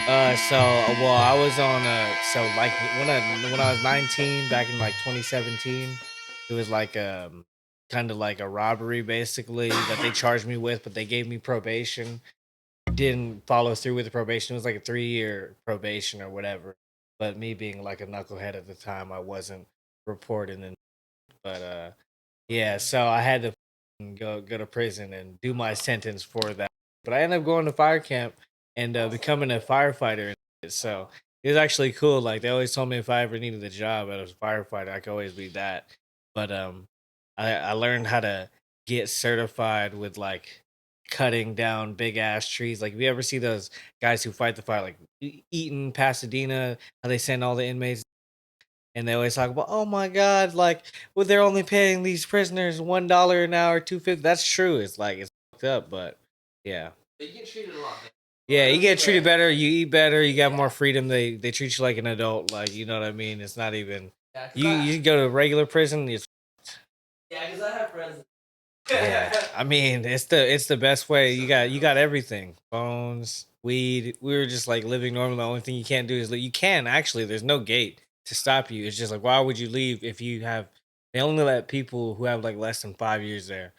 Well, I was on like when I was 19 back in like 2017, it was like kind of like a robbery basically that they charged me with, but they gave me probation. Didn't follow through with the probation. It was like a 3-year probation or whatever. But me being like a knucklehead at the time, I wasn't reporting. And but yeah, so I had to go to prison and do my sentence for that. But I ended up going to fire camp and becoming a firefighter. So it was actually cool. Like they always told me if I ever needed a job as a firefighter, I could always be that. But I learned how to get certified with like cutting down big ass trees. Like, if you ever see those guys who fight the fire, like Eaton, Pasadena, how they send all the inmates and they always talk about, oh my god, like, well, they're only paying these prisoners $1 an hour, 250. That's true. It's like it's fucked up, but yeah. But you get treated a lot better. Yeah, you get treated better. You eat better. You got more freedom. They treat you like an adult. Like, you know what I mean. It's not even you go to regular prison. It's Yeah, because I have friends. yeah. I mean, it's the best way. You got everything. Phones, weed. We were just like living normal. The only thing you can't do is you can actually. There's no gate to stop you. It's just like, why would you leave if you have? They only let people who have like less than 5 years there,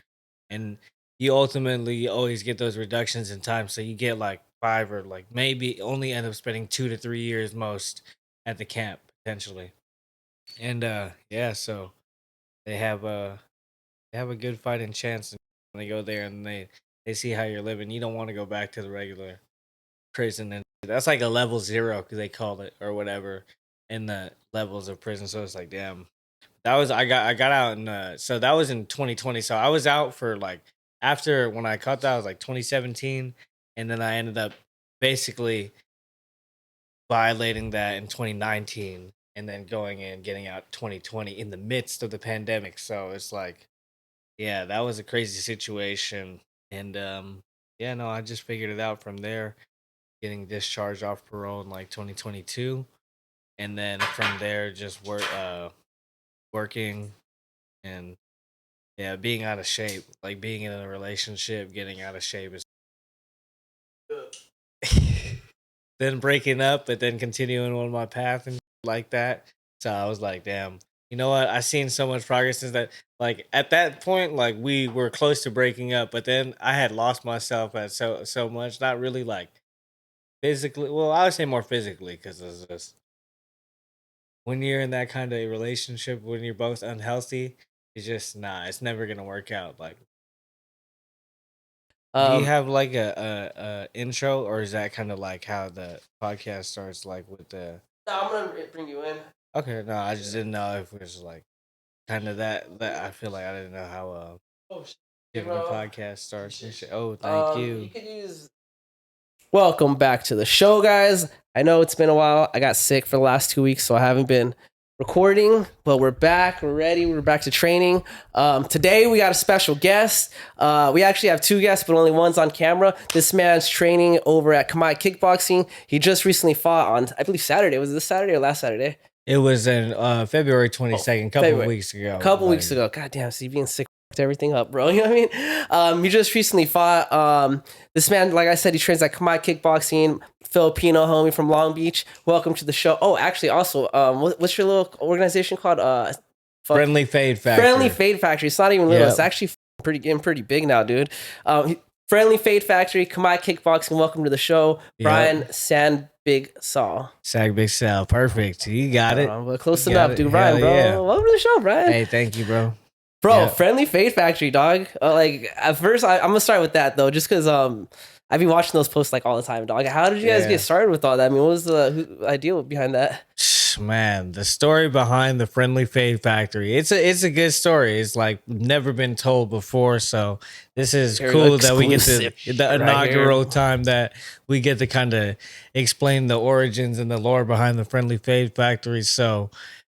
and you ultimately always get those reductions in time. So you get like 5 or like maybe only end up spending 2 to 3 years most at the camp potentially. And yeah, so they have they have a good fighting chance when they go there and they see how you're living. You don't want to go back to the regular prison, and that's like a level 0 because they call it or whatever in the levels of prison. So it's like, damn, that was I got out and so that was in 2020. So I was out for like after when I caught that I was like 2017, and then I ended up basically violating that in 2019, and then going in getting out 2020 in the midst of the pandemic. So it's like, yeah, that was a crazy situation. And yeah, no, I just figured it out from there, getting discharged off parole in like 2022. And then from there just working and yeah, being out of shape, like being in a relationship, getting out of shape is then breaking up, but then continuing on my path and like that. So I was like, damn, you know what? I seen so much progress since that. Like at that point, like we were close to breaking up, but then I had lost myself at so much. Not really like physically. Well, I would say more physically because it's just when you're in that kind of relationship when you're both unhealthy, it's just nah. It's never gonna work out. Like, do you Um, have like a intro, or is that kind of like how the podcast starts, like with the? no, I'm gonna bring you in. Okay, no, I just didn't know if it was like kind of that. I feel like I didn't know how Oh shit, different bro. podcast starts and shit. Oh, thank You you. could use. Welcome back to the show, guys. I know it's been a while. I got sick for the last 2 weeks, so I haven't been recording, but we're back. We're ready. We're back to training. Today we got a special guest. We actually have two guests, but only one's on camera. This man's training over at Khami Kickboxing. He just recently fought on, I believe, Saturday. Was it this Saturday or last Saturday? It was in February 22nd, couple of February. weeks ago. A couple like- weeks ago. God damn, see, being sick fucked everything up, bro. You know what I mean? He just recently fought. This man, like I said, he trains at Khami Kickboxing, Filipino homie from Long Beach. Welcome to the show. Oh, actually, also, what's your little organization called? Friendly Fade Factory. Friendly Fade Factory. It's not even little. Yep. It's actually getting pretty big now, dude. Friendly Fade Factory, Khami Kickboxing. Welcome to the show, Bryan Sagbigsal. Sagbigsal, perfect. You got it. Well, close You got enough, it. dude. Bryan, Hell bro. yeah. Welcome to the show, Bryan. Hey, thank you, bro. Bro, Yeah. Friendly Fade Factory, dog. Like at first, I'm gonna start with that though, just because I've been watching those posts like all the time, dog. How did you guys Yeah. get started with all that? I mean, what was the idea behind that? Man, the story behind the Friendly Fade Factory. It's a good story. It's like never been told before, so this is Very cool that we get exclusive the right inaugural here. time that we get to kind of explain the origins and the lore behind the Friendly Fade Factory. So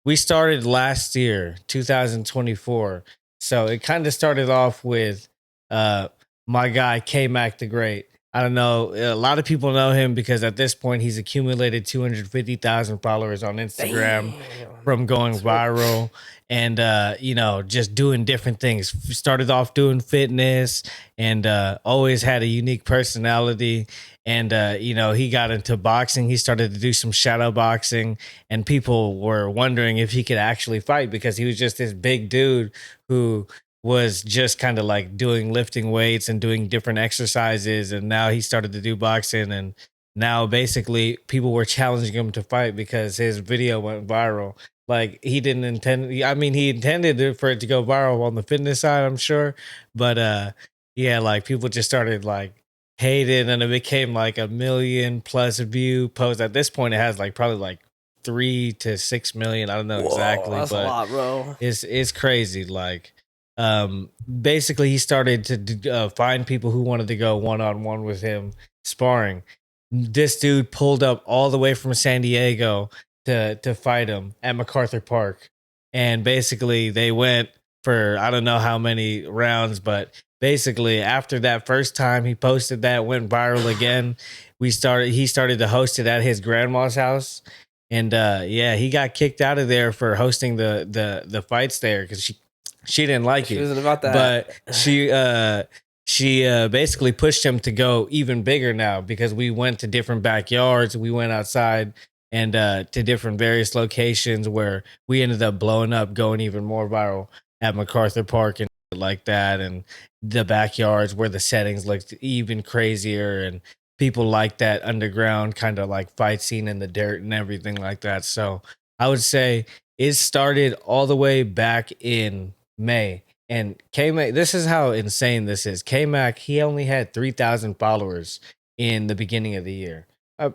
we started last year, 2024. So it kind of started off with my guy K-Mac the Great. I don't know. A lot of people know him because at this point he's accumulated 250,000 followers on Instagram Damn. from going viral. and just doing different things. Started off doing fitness, and always had a unique personality. And he got into boxing. He started to do some shadow boxing, and people were wondering if he could actually fight because he was just this big dude who was just kind of like doing lifting weights and doing different exercises. And now he started to do boxing, and now basically people were challenging him to fight because his video went viral. Like he didn't intend. I mean, he intended for it to go viral on the fitness side, I'm sure, but yeah, like people just started like hated, and it became like a million plus view post. At this point, it has like probably like 3 to 6 million. I don't know exactly, that's but a lot, bro. it's crazy. Like, basically, he started to find people who wanted to go one on one with him sparring. This dude pulled up all the way from San Diego to fight him at MacArthur Park, and basically they went for I don't know how many rounds, but basically after that first time he posted that went viral again. He started to host it at his grandma's house, and yeah, he got kicked out of there for hosting the fights there because she didn't like She it. wasn't about that. But she basically pushed him to go even bigger now because we went to different backyards, we went outside and to different various locations where we ended up blowing up, going even more viral at MacArthur Park and like that, and the backyards where the settings looked even crazier, and people like that underground kind of like fight scene in the dirt and everything like that. So I would say it started all the way back in May. And K-Mac, this is how insane this is. K-Mac, he only had 3,000 followers in the beginning of the year.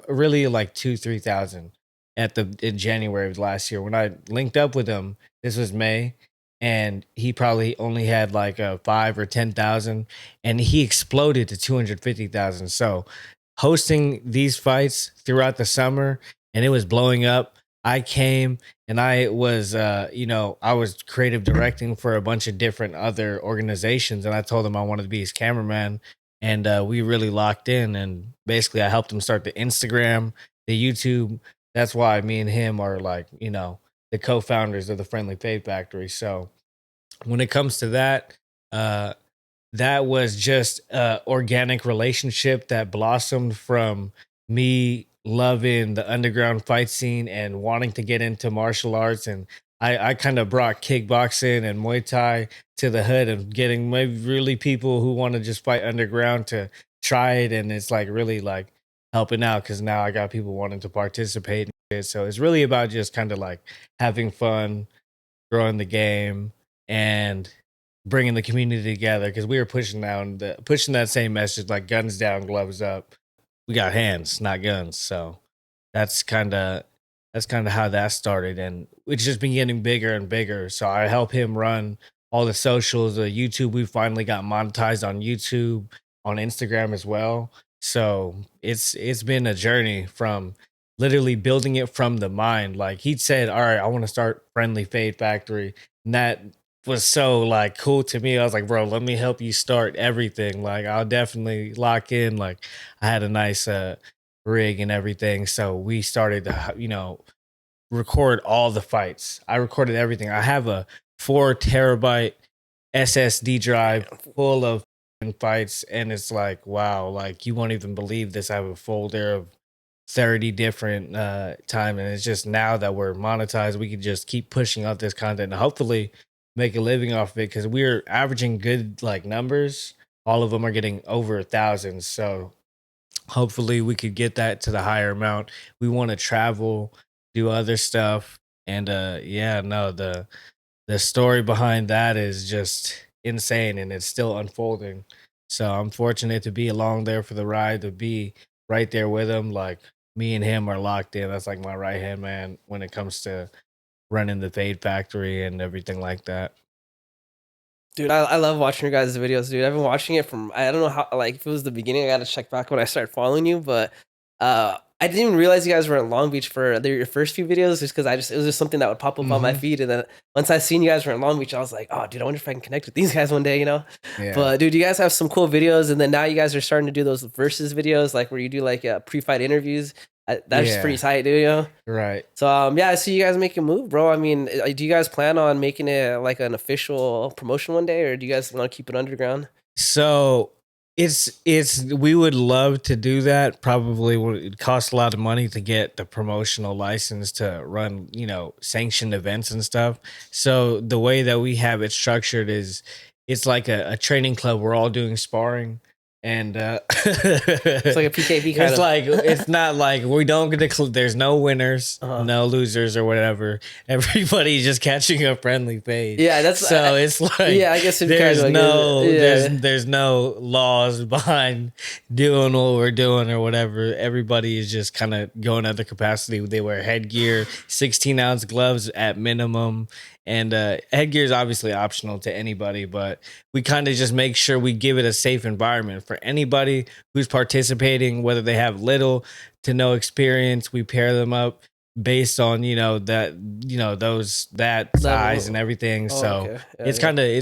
Really like 3,000 in January of last year. When I linked up with him, this was May, and he probably only had like a 5 or 10,000, and he exploded to 250,000. So hosting these fights throughout the summer, and it was blowing up. I came and I was, I was creative directing for a bunch of different other organizations, and I told him I wanted to be his cameraman, and we really locked in. And basically, I helped him start the Instagram, the YouTube. That's why me and him are like, the co-founders of the Friendly Faith Factory. So when it comes to that, that was just a organic relationship that blossomed from me loving the underground fight scene and wanting to get into martial arts. And I kind of brought kickboxing and Muay Thai to the hood, and getting maybe really people who want to just fight underground to try it. And it's like really like helping out because now I got people wanting to participate in it. So it's really about just kind of like having fun, growing the game, and bringing the community together, because we were pushing that same message, like guns down, gloves up. We got hands, not guns. So that's kind of how that started, and it's just been getting bigger and bigger. So I help him run all the socials, the YouTube. We finally got monetized on YouTube, on Instagram as well. So it's been a journey from literally building it from the mind. Like he said, all right, I want to start Friendly Fade Factory, and that was so like cool to me. I was like, bro, let me help you start everything. Like I'll definitely lock in. Like I had a nice rig and everything. So we started to, record all the fights. I recorded everything. I have a 4 terabyte SSD drive full of fights, and it's like, wow, like you won't even believe this. I have a folder of 30 different time, and it's just now that we're monetized, we can just keep pushing out this content and hopefully make a living off of it, because we're averaging good like numbers. All of them are getting over 1,000. So hopefully we could get that to the higher amount. We want to travel, do other stuff. And the story behind that is just insane, and it's still unfolding. So I'm fortunate to be along there for the ride, to be right there with him. Like me and him are locked in. That's like my right hand man when it comes to running the Fade Factory and everything like that. Dude, I love watching your guys' videos, dude. I've been watching it from, I don't know how, like, if it was the beginning, I gotta check back when I started following you, but I didn't even realize you guys were in Long Beach for your first few videos, just because it was just something that would pop up on my feed. And then once I seen you guys were in Long Beach, I was like, oh, dude, I wonder if I can connect with these guys one day, Yeah. But, dude, you guys have some cool videos, and then now you guys are starting to do those versus videos, like where you do like pre-fight interviews. That's pretty tight, dude. You know? Right. So yeah, I see you guys make a move, bro. I mean, do you guys plan on making it like an official promotion one day, or do you guys want to keep it underground? So it's we would love to do that. Probably it costs a lot of money to get the promotional license to run, sanctioned events and stuff. So the way that we have it structured is it's like a training club. We're all doing sparring. And it's like a PKP kind of. Like it's not like we don't get there's no winners, no losers or whatever. Everybody's just catching a friendly fade. Yeah, that's so it's like I guess there's no there's no laws behind doing what we're doing or whatever. Everybody is just kind of going at the capacity. They wear headgear, 16-ounce gloves at minimum. And headgear is obviously optional to anybody, but we kind of just make sure we give it a safe environment for anybody who's participating, whether they have little to no experience. We pair them up based on that size and everything. So it's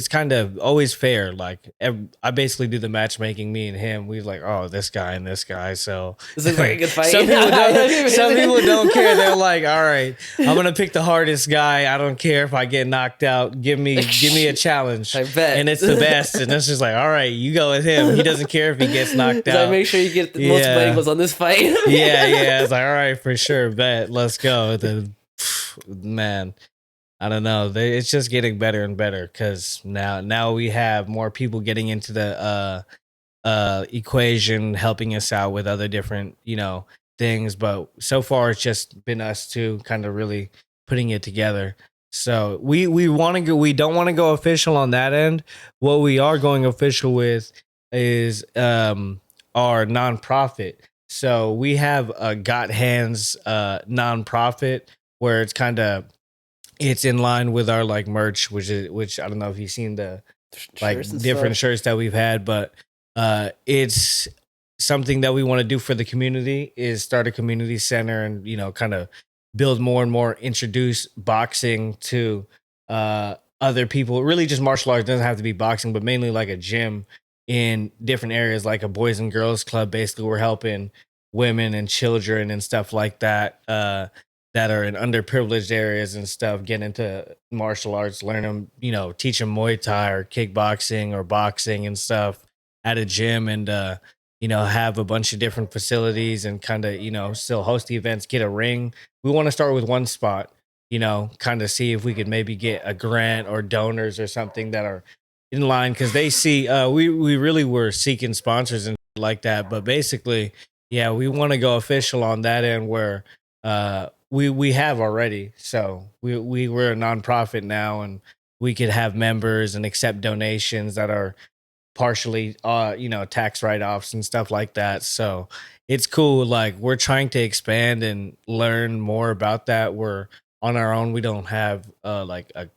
kind of always fair. Like I basically do the matchmaking, me and him. We're like, oh, this guy and this guy. So this is like a good fight. Some people don't care. They're like, all right, I'm gonna pick the hardest guy. I don't care if I get knocked out. Give me a challenge. I bet. And it's the best. And it's just like, all right, you go with him. He doesn't care if he gets knocked out. I make sure you get the most angles on this fight. yeah. It's like, all right, for sure. Bet. Let's go. Man, I don't know. It's just getting better and better because now we have more people getting into the equation, helping us out with other different things. But so far, it's just been us two kind of really putting it together. So we want to go. We don't want to go official on that end. What we are going official with is our nonprofit. So we have a Got Hands nonprofit where it's in line with our like merch, which I don't know if you've seen the like different shirts that we've had, but it's something that we want to do for the community is start a community center and kind of build more and more, introduce boxing to other people. Really just martial arts. It doesn't have to be boxing, but mainly like a gym in different areas, like a boys and girls club. Basically, we're helping women and children and stuff like that that are in underprivileged areas and stuff get into martial arts, learn them, teach them Muay Thai or kickboxing or boxing and stuff at a gym and, have a bunch of different facilities and kind of, still host the events, get a ring. We want to start with one spot, kind of see if we could maybe get a grant or donors or something that are in line because they see we really were seeking sponsors and like that, but basically we want to go official on that end where we have already. So we're a nonprofit now and we could have members and accept donations that are partially tax write-offs and stuff like that. So it's cool. Like we're trying to expand and learn more about that. We're on our own. We don't have like a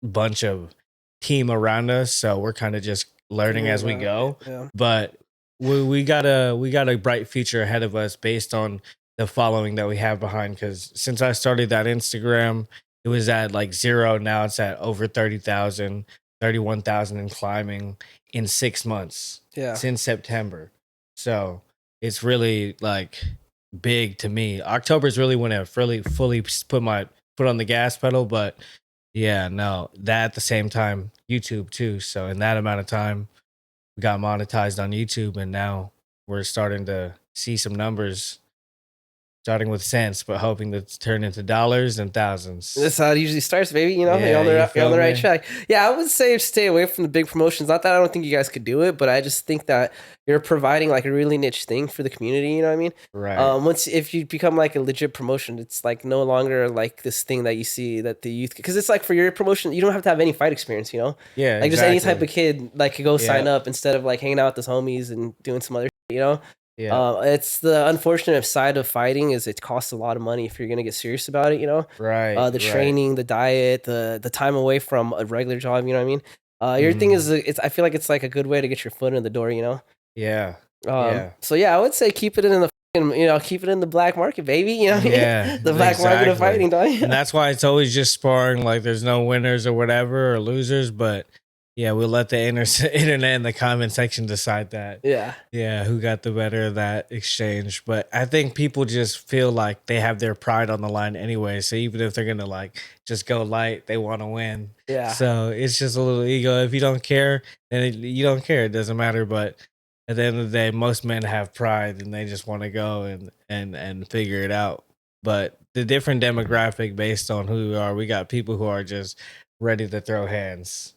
bunch of team around us, so we're kind of just learning as we go. But we got a bright future ahead of us based on the following that we have behind, because since I started that Instagram, it was at like 0. Now it's at over 30,000, 31,000 and climbing in 6 months since September. So it's really like big to me. October is really when I really fully put my foot on the gas pedal, but that at the same time, YouTube too. So in that amount of time, we got monetized on YouTube, and now we're starting to see some numbers, starting with cents, but hoping to turn into dollars and thousands. That's how it usually starts, baby. You're on the right track. Yeah, I would say stay away from the big promotions. Not that I don't think you guys could do it, but I just think that you're providing like a really niche thing for the community. You know what I mean? Right. If you become like a legit promotion, it's like no longer like this thing that you see that the youth, because it's like for your promotion, you don't have to have any fight experience. Yeah. Like just any type of kid like could go sign up instead of like hanging out with his homies and doing some other shit, it's the unfortunate side of fighting is it costs a lot of money if you're gonna get serious about it, Right. The training, the diet, the time away from a regular job, you know what I mean? Your thing is I feel like it's like a good way to get your foot in the door, Yeah. So I would say keep it in the keep it in the black market, baby. The black market of fighting, dog. And that's why it's always just sparring. Like there's no winners or whatever or losers, but Yeah, we'll let the internet and the comment section decide that. Yeah. Yeah, who got the better of that exchange. But I think people just feel like they have their pride on the line anyway. So even if they're gonna like just go light, they want to win. Yeah. So it's just a little ego. If you don't care, then you don't care. It doesn't matter. But at the end of the day, most men have pride and they just want to go and figure it out. But the different demographic based on who we are, we got people who are just ready to throw hands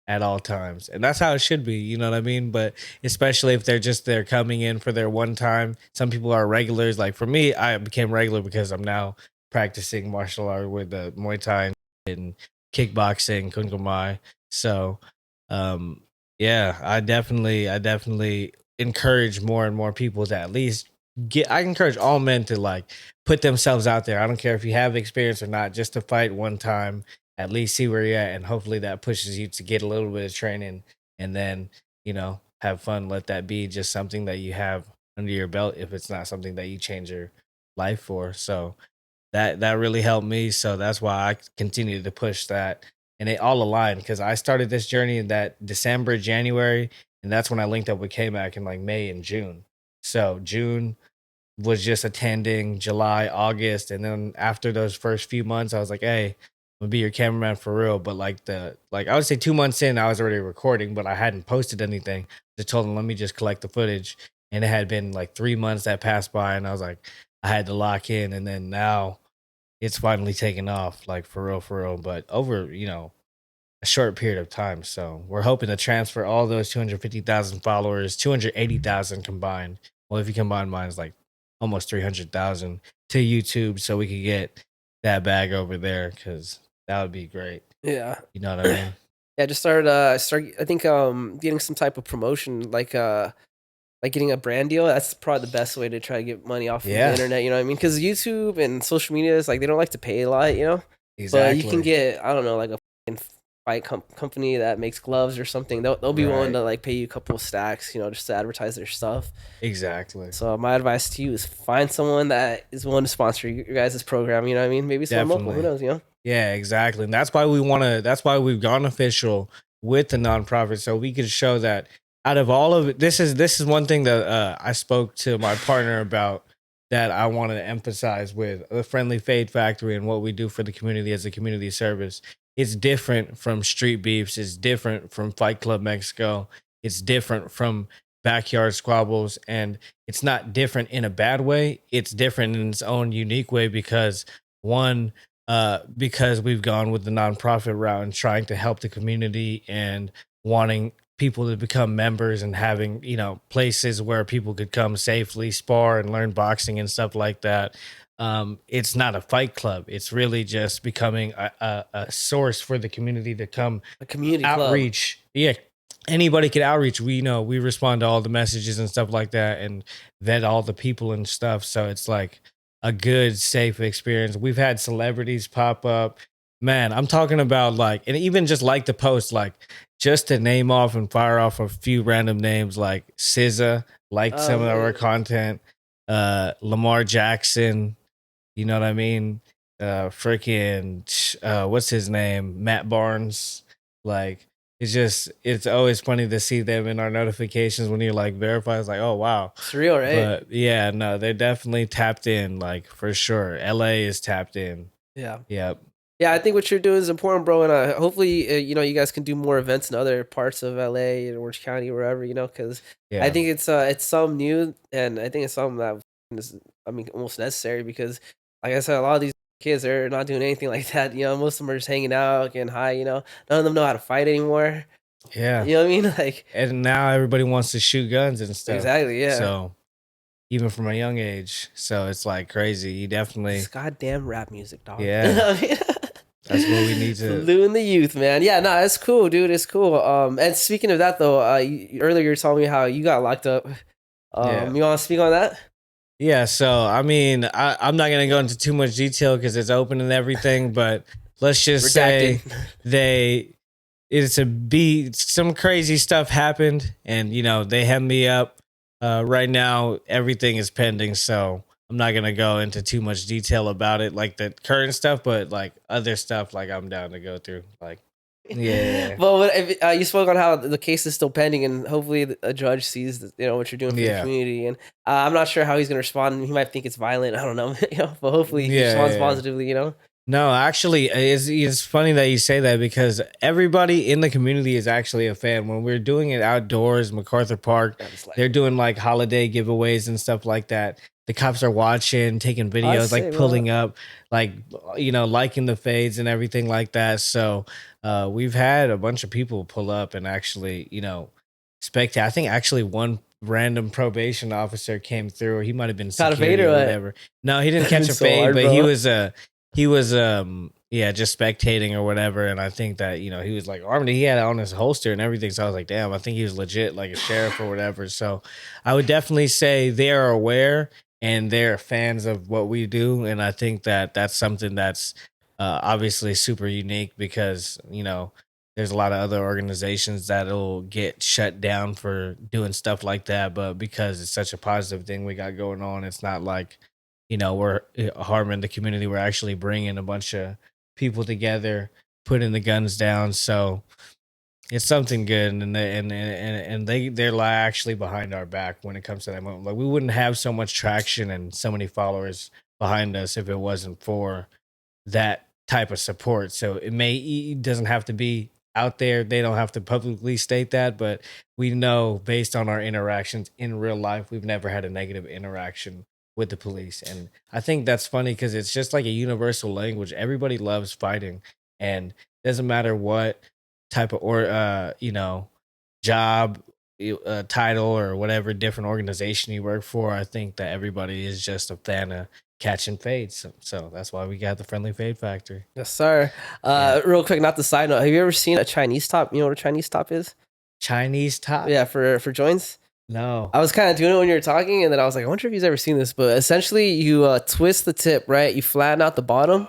at all times. And that's how it should be, you know what I mean? But especially if they're coming in for their one time. Some people are regulars. Like for me, I became regular because I'm now practicing martial art with the Muay Thai and kickboxing, Kung Mai. So yeah, I definitely encourage more and more people to at least I encourage all men to like put themselves out there. I don't care if you have experience or not, just to fight one time, at least see where you're at, and hopefully that pushes you to get a little bit of training, and then have fun. Let that be just something that you have under your belt if it's not something that you change your life for. So that really helped me. So that's why I continue to push that, and it all aligned because I started this journey in that December, January, and that's when I linked up with K-Mac in like May and June. So June was just attending, July, August, and then after those first few months, I was like, "Hey, I'm gonna be your cameraman for real." But like I would say 2 months in, I was already recording, but I hadn't posted anything. I told them, "Let me just collect the footage," and it had been like 3 months that passed by, and I was like, I had to lock in, and then now it's finally taken off, like for real. But over a short period of time, so we're hoping to transfer all those 250,000 followers, 280,000 combined. Well, if you combine mine, it's like almost 300,000 to YouTube, so we could get that bag over there because that would be great. Yeah. You know what I mean? Yeah, just started I think getting some type of promotion like getting a brand deal. That's probably the best way to try to get money off of the Yeah, internet, you know what I mean? Cuz YouTube and social media is like they don't like to pay a lot, you know? But you can exactly. get, I don't know, like a fucking fight company that makes gloves or something. They'll be willing Right. to like pay you a couple of stacks, you know, just to advertise their stuff. Exactly. So my advice to you is find someone that is willing to sponsor your guys' program, you know what I mean? Maybe someone local, who Definitely. knows, you know? Yeah, exactly. And that's why we've gone official with the nonprofit. So we could show that out of all of it, this is one thing that I spoke to my partner about that I wanted to emphasize with the Friendly Fade Factory and what we do for the community as a community service. It's different from Street Beefs, it's different from Fight Club Mexico, it's different from Backyard Squabbles, and it's not different in a bad way. It's different in its own unique way because one because we've gone with the nonprofit route and trying to help the community and wanting people to become members and having places where people could come safely spar and learn boxing and stuff like that. It's not a fight club, it's really just becoming a source for the community to come A community club. outreach. Yeah, anybody could outreach. We respond to all the messages and stuff like that and vet all the people and stuff, so it's like a good safe experience. We've had celebrities pop up, man. I'm talking about like, and even just like the post, like just to name off and fire off a few random names, like SZA liked some of our content, Lamar Jackson, you know what I mean? Freaking, what's his name? Matt Barnes. Like, it's always funny to see them in our notifications when you're like verified. It's like, oh, wow. It's real, right? But yeah, no, they're definitely tapped in, like, for sure. LA is tapped in. Yeah. Yep. Yeah, I think what you're doing is important, bro. And hopefully, you know, you guys can do more events in other parts of LA and Orange County, wherever, you know, because I Yeah. think it's something new, and I think it's something that is, I mean, almost necessary because, like I said, a lot of these kids are not doing anything like that. You know, most of them are just hanging out, getting high. You know, none of them know how to fight anymore. Yeah. You know what I mean? Like, And now everybody wants to shoot guns and stuff. exactly, yeah. So even from a young age. So it's like crazy. You This definitely, goddamn rap music, dog. yeah, I mean, that's what we need to. Saluting the youth, man. Yeah, no, it's cool, dude. It's cool. And speaking of that, though, earlier you were telling me how you got locked up. Yeah. You want to speak on that? Yeah, so I mean, I'm not gonna go into too much detail because it's open and everything, but let's just Redacted. say they it's a beat. Some crazy stuff happened, and they hem me up. Right now, everything is pending, so I'm not gonna go into too much detail about it, like the current stuff, but like other stuff, like I'm down to go through. Like, Yeah. But if, you spoke on how the case is still pending, and hopefully a judge sees what you're doing for the Yeah. community. And I'm not sure how he's gonna respond. He might think it's violent. I don't know. But hopefully he responds Yeah. positively. No, actually, it's funny that you say that because everybody in the community is actually a fan. When we're doing it outdoors, MacArthur Park, they're doing like holiday giveaways and stuff like that. The cops are watching, taking videos, like pulling up, like liking the fades and everything like that. So we've had a bunch of people pull up and actually, spectate. I think actually one random probation officer came through. He might have been Caught a fade security or or what? whatever. No, he didn't catch a So fade, hard, but bro. he was just spectating or whatever. And I think that he was like armed. He had it on his holster and everything. So I was like, damn, I think he was legit, like a sheriff or whatever. So I would definitely say they are aware and they're fans of what we do. And I think that that's something that's obviously super unique because there's a lot of other organizations that'll get shut down for doing stuff like that, but because it's such a positive thing we got going on, it's not like we're harming the community. We're actually bringing a bunch of people together, putting the guns down. So it's something good, and they're like actually behind our back when it comes to that moment. Like we wouldn't have so much traction and so many followers behind us if it wasn't for that type of support. So it doesn't have to be out there. They don't have to publicly state that, but we know based on our interactions in real life, we've never had a negative interaction with the police. And I think that's funny because it's just like a universal language. Everybody loves fighting, and it doesn't matter what type of job title or whatever different organization you work for. I think that everybody is just a fan of catching fades. So that's why we got the Friendly Fade Factory. Yes, sir. Real quick, not the side note. Have you ever seen a Chinese top? You know what a Chinese top is? Chinese top? Yeah, for joints. No. I was kind of doing it when you were talking, and then I was like, I wonder if he's ever seen this. But essentially, you twist the tip, right? You flatten out the bottom,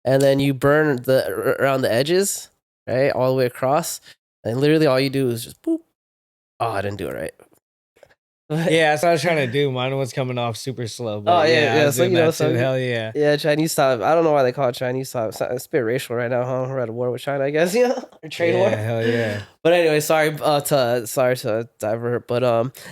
and then you burn around the edges, right, all the way across. And literally, all you do is just boop. Oh, I didn't do it right. Yeah, that's what I was trying to do. Mine was coming off super slow. But yeah. So hell yeah. Yeah, Chinese top. I don't know why they call it Chinese top. It's a bit racial right now, huh? We're at a war with China, I guess. Or trade war. Hell yeah. But anyway, sorry to divert. But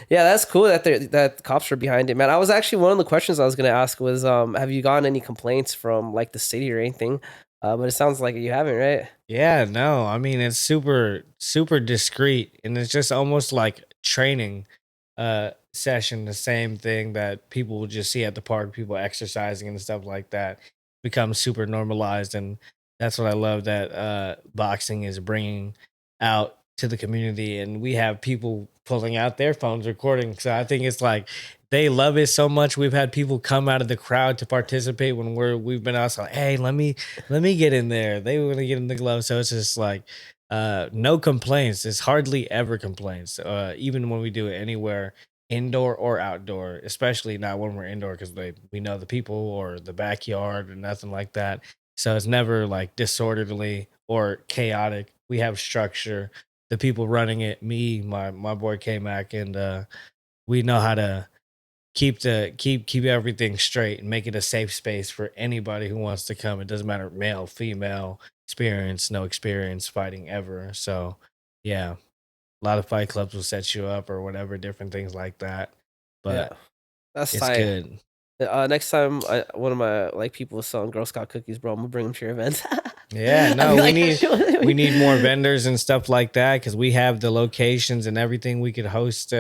yeah, that's cool that cops are behind it, man. I was actually one of the questions I was gonna ask was have you gotten any complaints from like the city or anything? But it sounds like you haven't, right? Yeah, no. I mean, it's super, super discreet, and it's just almost like training session, the same thing that people will just see at the park, people exercising and stuff like that becomes super normalized. And that's what I love that boxing is bringing out to the community. And we have people pulling out their phones recording. So I think it's like they love it so much. We've had people come out of the crowd to participate when we've been out. So like, hey, let me get in there. They want to get in the glove. So it's just like no complaints. It's hardly ever complaints. Even when we do it anywhere, indoor or outdoor, especially not when we're indoor because we know the people or the backyard or nothing like that. So it's never like disorderly or chaotic. We have structure. The people running it, me, my boy K Mac, and we know how to keep everything straight and make it a safe space for anybody who wants to come. It doesn't matter male, female, experience, no experience fighting ever. So yeah, a lot of fight clubs will set you up or whatever, different things like that. But That's it's tight. good. Next time, one of my people was selling Girl Scout cookies, bro. I'm gonna bring them to your event. Yeah, no, we need more vendors and stuff like that because we have the locations and everything. We could host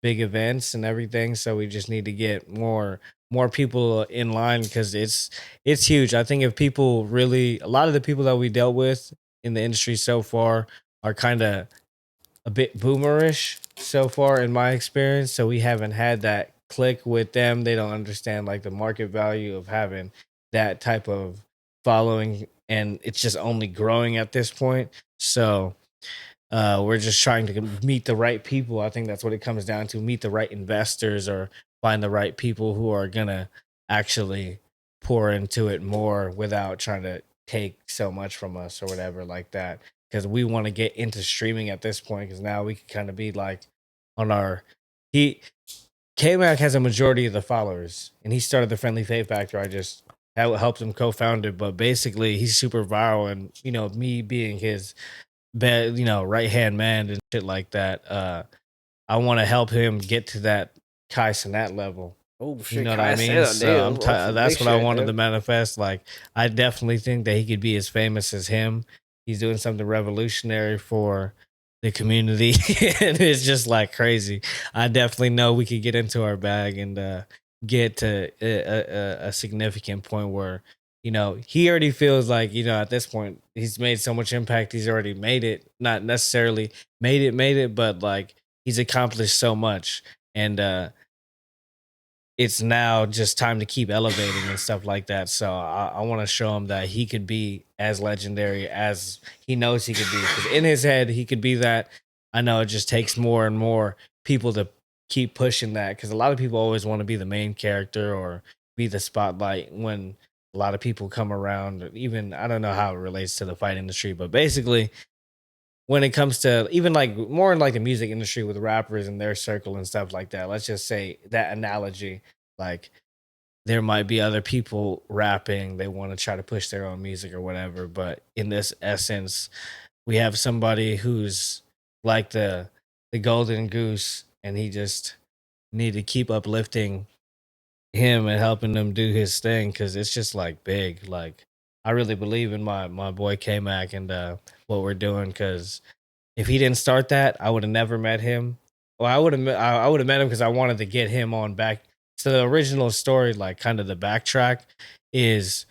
big events and everything. So we just need to get more people in line because it's huge. I think if people really, a lot of the people that we dealt with in the industry so far are kind of a bit boomerish so far in my experience. So we haven't had that click with them. They don't understand like the market value of having that type of following, and it's just only growing at this point. So we're just trying to meet the right people. I think that's what it comes down to: meet the right investors or find the right people who are gonna actually pour into it more without trying to take so much from us or whatever like that. Because we want to get into streaming at this point. Because now we can kind of be like on our K Mac has a majority of the followers, and he started the Friendly Fade Factor. I just that helped him co-found it. But basically, he's super viral, and me being his right hand man and shit like that. I want to help him get to that Kai Cenat level. Oh You shit, know what I Kai mean? Cenat, So dude. Well, some big that's what I shit right wanted to there. manifest. Like, I definitely think that he could be as famous as him. He's doing something revolutionary for the community, and it's just like crazy. I definitely know we could get into our bag and get to a significant point where he already feels like at this point he's made so much impact. He's already made it, not necessarily made it, but like he's accomplished so much, and it's now just time to keep elevating and stuff like that. So I want to show him that he could be as legendary as he knows he could be. Because in his head, he could be that. I know it just takes more and more people to keep pushing that. Because a lot of people always want to be the main character or be the spotlight when a lot of people come around. Even I don't know how it relates to the fight industry, but basically when it comes to even like more in like the music industry with rappers and their circle and stuff like that. Let's just say that analogy, like there might be other people rapping, they want to try to push their own music or whatever, but in this essence, we have somebody who's like the golden goose and he just need to keep uplifting him and helping him do his thing because it's just like big. Like I really believe in my boy K Mac and what we're doing because if he didn't start that, I would have never met him. Well, I would have met him because I wanted to get him on back. So the original story, like kind of the backtrack, is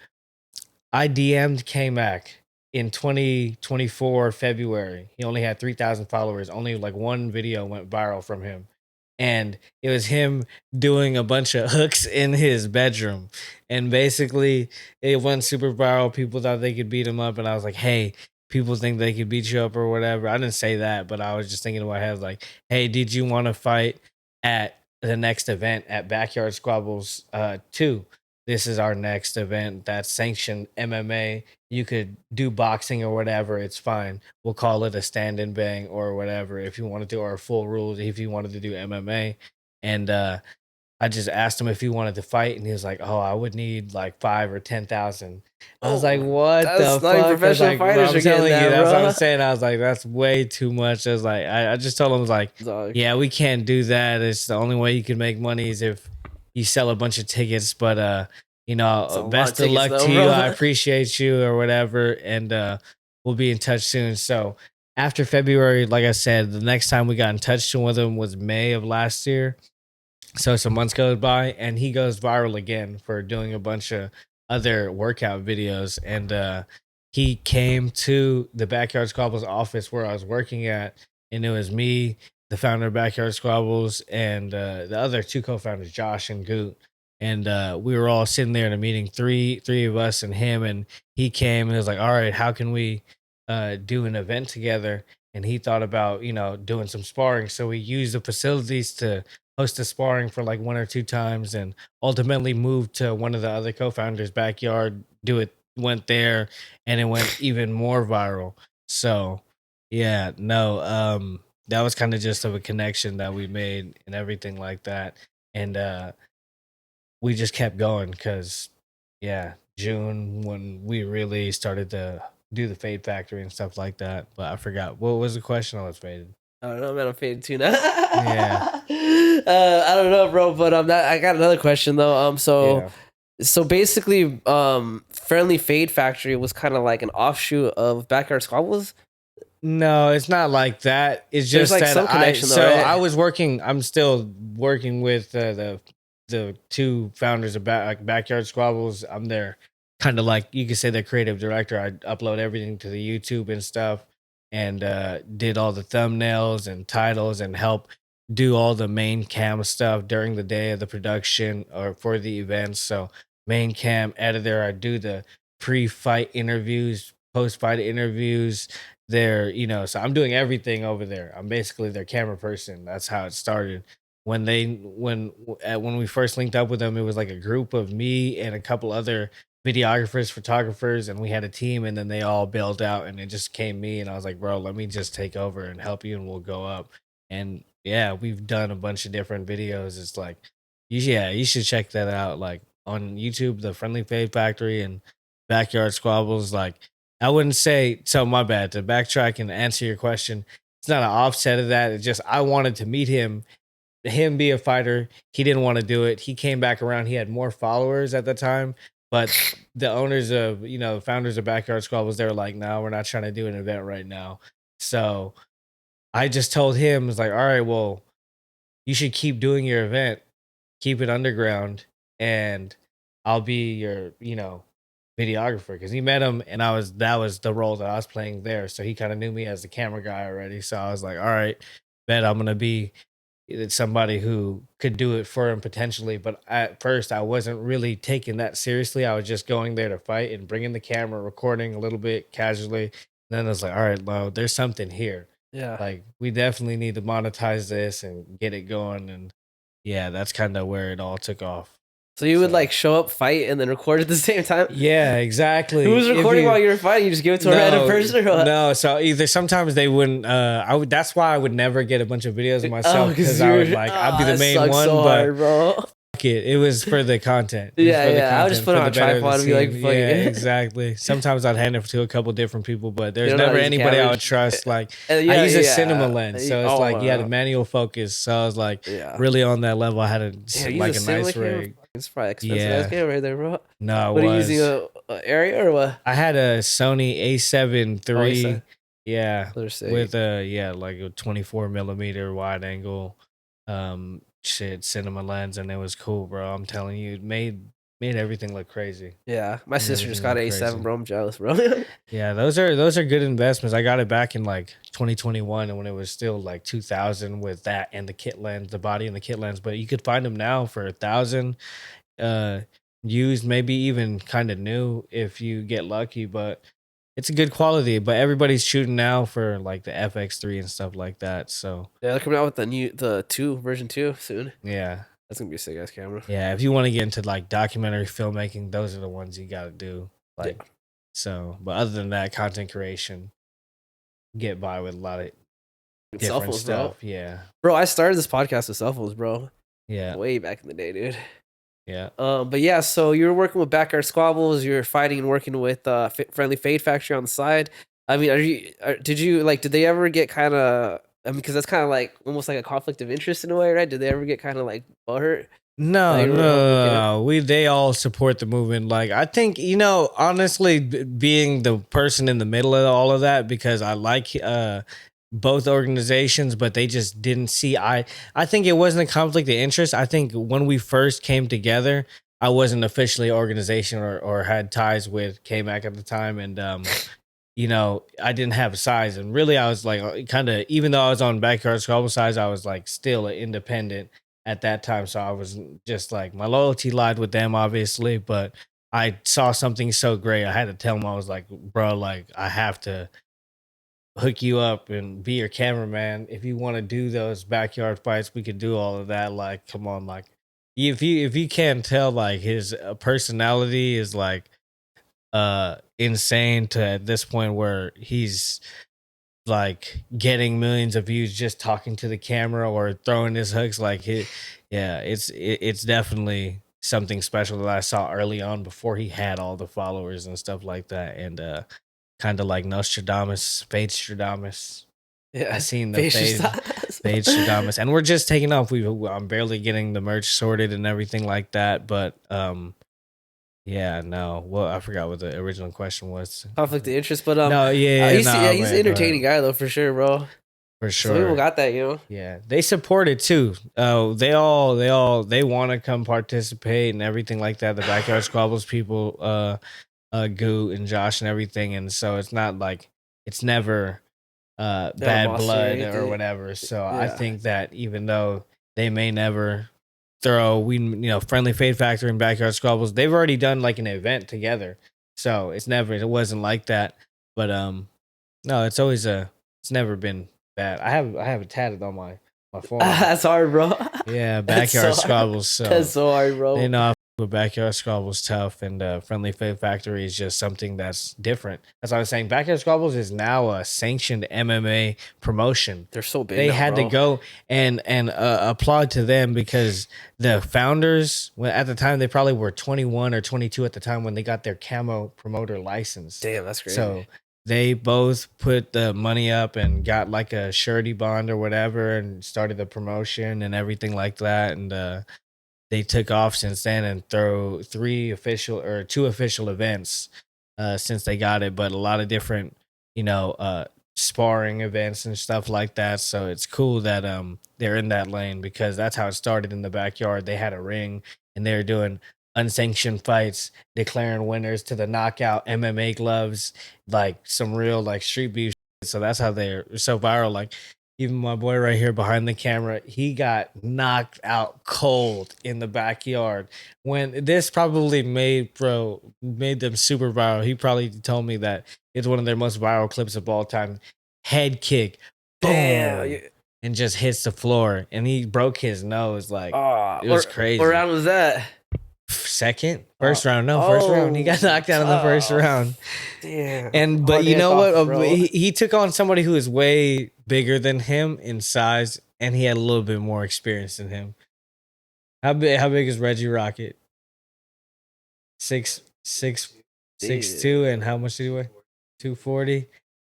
I DM'd K Mac in 2024 February. He only had 3,000 followers. Only like one video went viral from him. And it was him doing a bunch of hooks in his bedroom. And basically, it went super viral. People thought they could beat him up. And I was like, hey, people think they could beat you up or whatever. I didn't say that, but I was just thinking in my head, like, hey, did you want to fight at the next event at Backyard Squabbles 2? This is our next event that's sanctioned MMA. You could do boxing or whatever. It's fine. We'll call it a stand and bang or whatever if you wanted to, or full rules if you wanted to do MMA. And I just asked him if he wanted to fight, and he was like, "Oh, I would need like 5 or 10,000." I was like, Oh, "What the that's not even fuck?" Because professional like, bro, fighters I'm are getting telling you, that, that's what I'm bro. saying. I was like, "That's way too much." I was like, I just told him, I was like, Dog. "Yeah, we can't do that. It's the only way you can make money is if you sell a bunch of tickets." But It's a lot of best of tickets luck though, to you. I bro. appreciate you or whatever, and we'll be in touch soon. So after February, like I said, the next time we got in touch with him was May of last year. So some months goes by and he goes viral again for doing a bunch of other workout videos. And he came to the Backyard Squabbles office where I was working at. And it was me, the founder of Backyard Squabbles, and the other two co-founders, Josh and Goot. And we were all sitting there in a meeting, three of us and him. And he came and was like, all right, how can we do an event together? And he thought about, doing some sparring. So we used the facilities to host a sparring for like 1 or 2 times and ultimately moved to one of the other co-founders backyard, do it, went there, and it went even more viral. So yeah, no, that was kind of just of a connection that we made and everything like that. And we just kept going because yeah, June when we really started to do the Fade Factory and stuff like that. But I forgot what was the question. I was faded. I don't know, man. I'm faded too now. Yeah. I don't know, bro. But I got another question though. Yeah. So basically, Friendly Fade Factory was kind of like an offshoot of Backyard Squabbles. No, it's not like that. It's There's just like that some connection though, so right? I was working. I'm still working with the two founders of Backyard Squabbles. I'm their kind of like you could say their creative director. I upload everything to the YouTube and stuff, and did all the thumbnails and titles and help do all the main cam stuff during the day of the production or for the events. So main cam editor. I do the pre-fight interviews, post-fight interviews, so I'm doing everything over there. I'm basically their camera person. That's how it started. When we first linked up with them, it was like a group of me and a couple other videographers, photographers, and we had a team. And then they all bailed out, and it just came me. And I was like, bro, let me just take over and help you, and we'll go up. And yeah, we've done a bunch of different videos. It's like, yeah, you should check that out. Like on YouTube, the Friendly Fade Factory and Backyard Squabbles. Like, I wouldn't say, so my bad, to backtrack and answer your question, it's not an offset of that. It's just I wanted to meet him be a fighter. He didn't want to do it. He came back around. He had more followers at the time, but the owners of, founders of Backyard Squabbles, they were like, no, we're not trying to do an event right now. So I just told him, it's like, all right, well, you should keep doing your event, keep it underground, and I'll be your, videographer. Because he met him, and that was the role that I was playing there. So he kind of knew me as the camera guy already. So I was like, all right, bet I'm gonna be somebody who could do it for him potentially. But at first, I wasn't really taking that seriously. I was just going there to fight and bringing the camera, recording a little bit casually. And then I was like, all right, Lo, there's something here. Yeah. Like, we definitely need to monetize this and get it going. And yeah, that's kind of where it all took off. So you would like show up, fight, and then record at the same time? Yeah, exactly. Who was recording while you were fighting? You just give it to a random person or what? No, so either sometimes they wouldn't. That's why I would never get a bunch of videos of myself, because I would I'd be the main one. So but hard, bro. It was for the content. I would just put it on a tripod and be like, fuck yeah, it. Exactly. Sometimes I'd hand it to a couple different people, but there's never anybody I would trust. Like, I use a cinema lens, so it's like you had a manual focus. So I was like, really on that level. I had a nice rig. It's probably expensive camera right there, bro. No, what are you using, a area or what? I had a Sony A7 III. Yeah, with like a 24 millimeter wide angle, cinema lens, and it was cool, bro. I'm telling you, it made everything look crazy. Yeah, my sister just got an A7, bro. I'm jealous, bro. Yeah, those are good investments. I got it back in like 2021, and when it was still like 2000 with that and the kit lens, the body and the kit lens. But you could find them now for $1,000, used, maybe even kind of new if you get lucky. But it's a good quality. But everybody's shooting now for like the FX3 and stuff like that. So yeah, they're coming out with the version 2 soon. Yeah. That's gonna be a sick ass camera. Yeah, if you want to get into like documentary filmmaking, those are the ones you got to do. Like, so, but other than that, content creation, get by with a lot of different stuff. Bro. Yeah, bro, I started this podcast with cell phones, bro. Yeah, way back in the day, dude. Yeah. But yeah, so you're working with Backyard Squabbles. You're fighting and working with Friendly Fade Factory on the side. I mean, did they ever get kind of? I mean, because that's kind of like almost like a conflict of interest in a way, right? Did they ever get kind of like butthurt? No. They all support the movement. Like, I think, honestly, being the person in the middle of all of that, because I like both organizations, but they just didn't see. I think it wasn't a conflict of interest. I think when we first came together, I wasn't officially an organization or had ties with KMAC at the time, and I didn't have a size, and really I was like kind of, even though I was on Backyard Squabble size, I was like still an independent at that time. So I was just like, my loyalty lied with them, obviously, but I saw something so great. I had to tell them, I was like, bro, like, I have to hook you up and be your cameraman. If you want to do those backyard fights, we could do all of that. Like, come on, like, if you can't tell, like, his personality is like insane to at this point where he's like getting millions of views just talking to the camera or throwing his hooks, like it's definitely something special that I saw early on before he had all the followers and stuff like that. And kind of like Nostradamus, Fadestradamus. Yeah, I seen the Fadestradamus, and we're just taking off. I'm barely getting the merch sorted and everything like that, but yeah, no. Well, I forgot what the original question was. Conflict of interest, but he's an entertaining guy though, for sure, bro. For sure, some people got that, Yeah, they support it too. They want to come participate and everything like that. The Backyard Squabbles people, Goo and Josh and everything, and so it's not like it's never bad blood or whatever. So I think that even though they may never throw Friendly Fade Factory and Backyard Squabbles, they've already done like an event together, so it wasn't like that. But no, it's never been bad. I have it tatted on my phone. That's hard, bro. Yeah, Backyard Squabbles. So that's so hard, bro. They know But Backyard Squabbles tough, and Friendly Faith Factory is just something that's different. That's what I was saying. Backyard Squabbles is now a sanctioned MMA promotion. They're so big. They now, had bro. to go and applaud to them, because the founders, at the time, they probably were 21 or 22 at the time when they got their camo promoter license. Damn, that's crazy. So they both put the money up and got like a surety bond or whatever, and started the promotion and everything like that. And they took off since then and throw two official events since they got it, but a lot of different, sparring events and stuff like that. So it's cool that they're in that lane, because that's how it started in the backyard. They had a ring and they were doing unsanctioned fights, declaring winners to the knockout MMA gloves, like some real like street beef shit. So that's how they're so viral. Like, even my boy right here behind the camera, he got knocked out cold in the backyard. When this probably made them super viral. He probably told me that it's one of their most viral clips of all time. Head kick, boom, Damn. and just hits the floor. And he broke his nose. Like, it was crazy. What round was that? First round. First round. He got knocked out in the first round. Damn. But you know what? He took on somebody who is way bigger than him in size, and he had a little bit more experience than him. How big is Reggie Rocket? 6'2", and how much did he weigh? 240.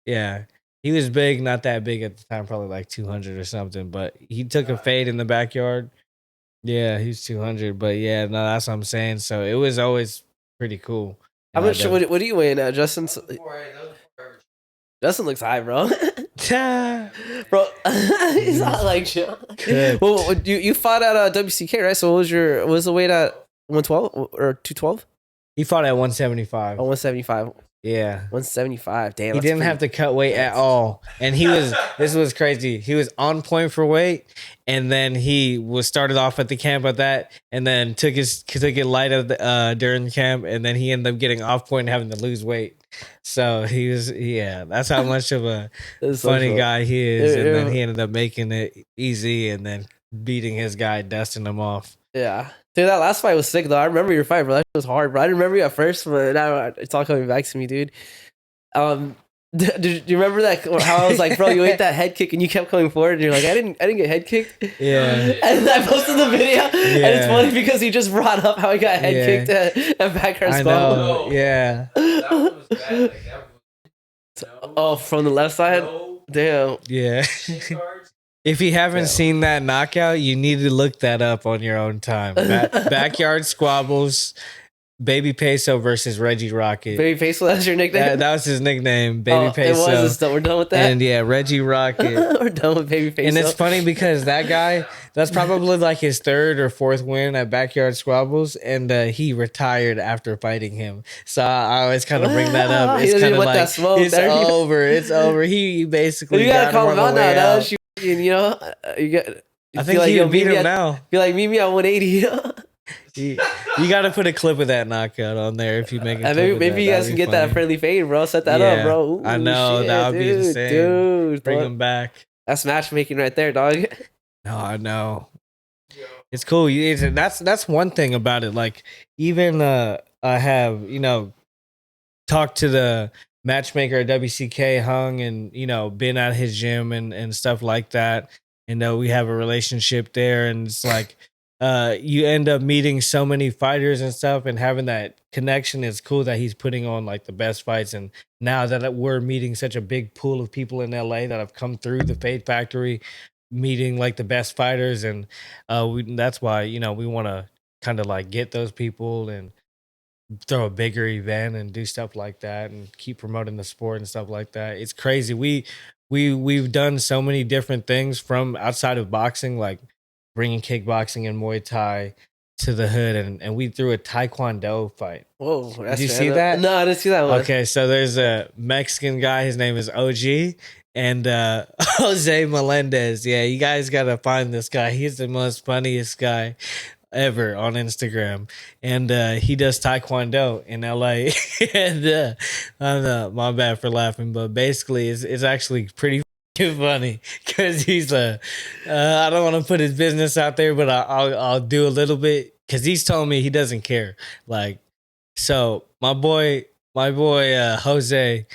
Yeah, he was big, not that big at the time, probably like 200 or something. But he took a fade in the backyard. Yeah, he's 200, but yeah, no, that's what I'm saying. So it was always pretty cool. How much? What are you weighing now, Justin? Justin looks high, bro. Bro, he's not like chill. Well, you fought at WCK, right? So what was the weight at 112 or 212? He fought at 175. Oh, 175. Yeah. 175. Damn. He didn't have to cut weight at all. And this was crazy. He was on point for weight. And then he was started off at the camp at that, and then took it light during the camp. And then he ended up getting off point and having to lose weight. So that's how much of a funny guy he is. And then he ended up making it easy and then beating his guy, dusting him off. Yeah. Dude, that last fight was sick, though. I remember your fight, bro. That was hard, bro. I didn't remember you at first, but now it's all coming back to me, dude. Do you remember that? How I was like, bro, you ate that head kick and you kept coming forward, and you're like, I didn't get head kicked. Yeah. And I posted the video, and it's funny because he just brought up how he got head kicked at Backyard Squabbles. Yeah. That one was bad. Like, Oh, from the left side? Damn. Yeah. If you haven't seen that knockout, you need to look that up on your own time. Backyard Squabbles, Baby Peso versus Reggie Rocket. Baby Peso, that's your nickname? That was his nickname, Baby Peso. It was. We're done with that? And yeah, Reggie Rocket. We're done with Baby Peso. And it's funny because that guy, that's probably like his third or fourth win at Backyard Squabbles, and he retired after fighting him. So I always kind of bring that up. It's kind of like, it's over. It's over. He basically you gotta call him out now. Now I think he would beat him now. Be like, meet me at 180. You got to put a clip of that knockout on there if you make it. Maybe you guys can get that friendly fade, bro. Set that up, bro. Ooh, I know, that would be the same. Dude, bring him back. That's matchmaking right there, dog. No, I know. It's cool. That's one thing about it. Like, even I have, talked to the matchmaker at WCK, Hung, and been at his gym and stuff like that. And we have a relationship there, and it's like you end up meeting so many fighters and stuff, and having that connection. It's cool that he's putting on like the best fights, and now that we're meeting such a big pool of people in LA that have come through the Fade Factory, meeting like the best fighters, and that's why we want to kind of like get those people and throw a bigger event and do stuff like that and keep promoting the sport and stuff like that. It's crazy. We've done so many different things from outside of boxing, like bringing kickboxing and Muay Thai to the hood, and we threw a Taekwondo fight. Whoa. Did you see that? No, I didn't see that one. Okay, so there's a Mexican guy. His name is OG. And Jose Melendez. Yeah, you guys got to find this guy. He's the most funniest guy ever on Instagram. And he does Taekwondo in LA. And my bad for laughing, but basically it's actually pretty funny because he's I don't want to put his business out there, but I'll do a little bit. because he's told me he doesn't care. Like, so my boy Jose,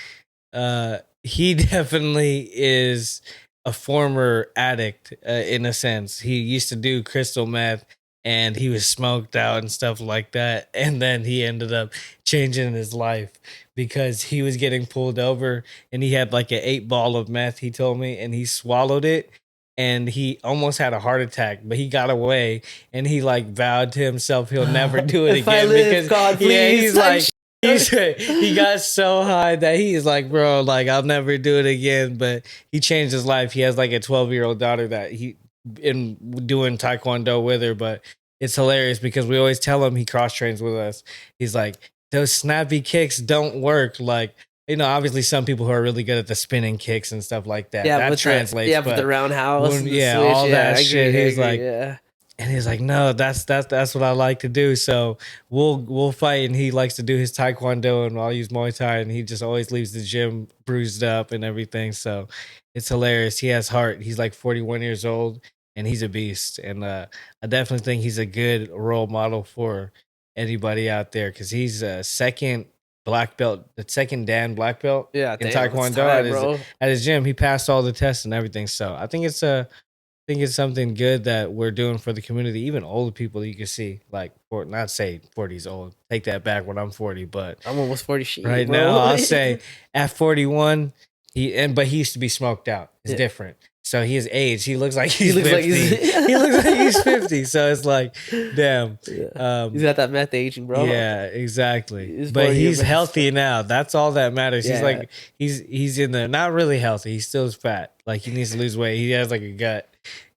he definitely is a former addict in a sense. He used to do crystal meth and he was smoked out and stuff like that. And then he ended up changing his life because he was getting pulled over and he had like an 8 ball of meth, he told me, and he swallowed it and he almost had a heart attack, but he got away and he like vowed to himself he'll never do it If I again live, because God, yeah, please, he's like he got so high that he's like, bro, like I'll never do it again. But he changed his life. He has like a 12-year-old daughter that he in doing taekwondo with her. But it's hilarious because we always tell him he cross trains with us. He's like, those snappy kicks don't work. Like, you know, obviously some people who are really good at the spinning kicks and stuff like that. yeah, That with translates. but the roundhouse, when, and the yeah, switch, all yeah, that I shit. agree, I He's agree, like, yeah. and he's like, no, that's what I like to do. So we'll fight, and he likes to do his taekwondo, and I'll use Muay Thai, and he just always leaves the gym bruised up and everything. So it's hilarious. He has heart. He's like 41 years old, and he's a beast. And I definitely think he's a good role model for anybody out there because he's a second black belt, the second Dan black belt Yeah, in damn, it's taekwondo time, bro. at his gym. He passed all the tests and everything. So I think it's something good that we're doing for the community, even older people you can see, like, for not say 40's old. Take that back when I'm 40, but I'm almost 40 shit, right bro. now I'll say at 41, but he used to be smoked out. It's different. So his age, he looks like he's 50. He looks like he's 50. So it's like, damn. Yeah. He's got that meth aging, bro. Yeah, exactly. He's But born he's your healthy now. That's all that matters. He's Yeah. like he's in there, not really healthy. He still is fat. Like he needs to lose weight. He has like a gut.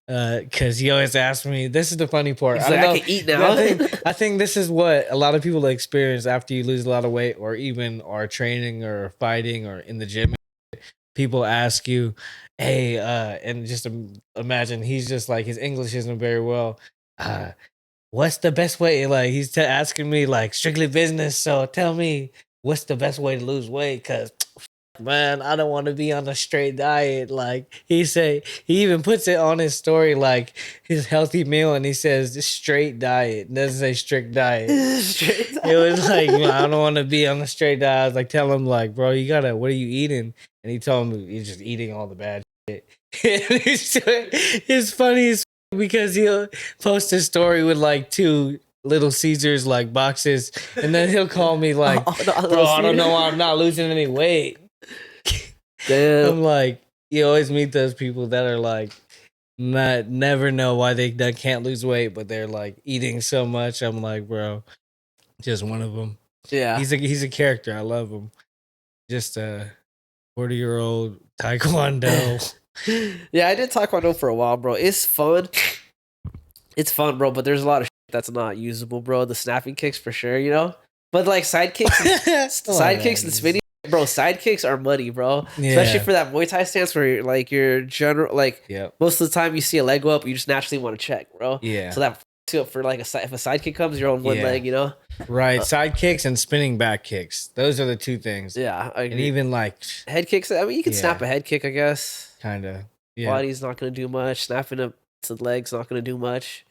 Cause he always asks me, this is the funny part. He's I don't like, know. I can eat now. I think this is what a lot of people experience after you lose a lot of weight or even are training or fighting or in the gym. People ask you, hey, and just imagine he's just like, his English isn't very well. What's the best way? Like he's asking me like strictly business. So tell me, what's the best way to lose weight? Cause man, I don't want to be on a straight diet. Like he even puts it on his story, like his healthy meal, and he says straight diet. It doesn't say strict diet. Straight It was like, I don't want to be on a straight diet. I was like, tell him like, bro, what are you eating? And he told me he's just eating all the bad shit. It's funny as because he'll post a story with like 2 Little Caesars like boxes, and then he'll call me like, bro, I don't know why I'm not losing any weight. Damn. I'm like, you always meet those people that are like, never know why they can't lose weight, but they're like eating so much. I'm like, bro, just one of them. Yeah. He's a character. I love him. Just a 40-year-old taekwondo. Yeah, I did taekwondo for a while, bro. It's fun. It's fun, bro, but there's a lot of shit that's not usable, bro. The snapping kicks for sure, you know? But like side kicks and spinning, bro, side kicks are money, bro. Yeah. Especially for that Muay Thai stance where you're like your general, like most of the time you see a leg go up, you just naturally want to check, bro. Yeah. So that f***s you up for like if a side kick comes, you're on one leg, you know? Right. Side kicks and spinning back kicks. Those are the 2 things. Yeah. I agree. And even like head kicks. I mean, you can snap a head kick, I guess. Kind of. Yeah. Body's not going to do much. Snapping up to the legs not going to do much.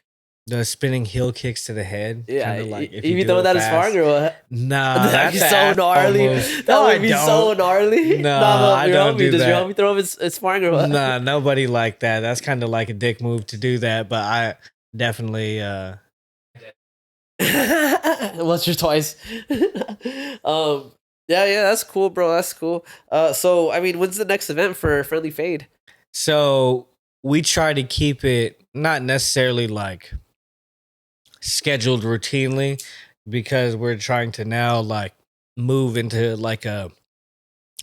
The spinning heel kicks to the head. Yeah, like if you throw that as sparring or what? Nah, that'd be so gnarly. That would be so gnarly. No, I don't do that. Does your homie throw him as sparring or what? Nah, nobody like that. That's kind of like a dick move to do that. But I definitely. Once or twice. Yeah, that's cool, bro. That's cool. So I mean, when's the next event for Friendly Fade? So we try to keep it not necessarily like scheduled routinely because we're trying to now like move into like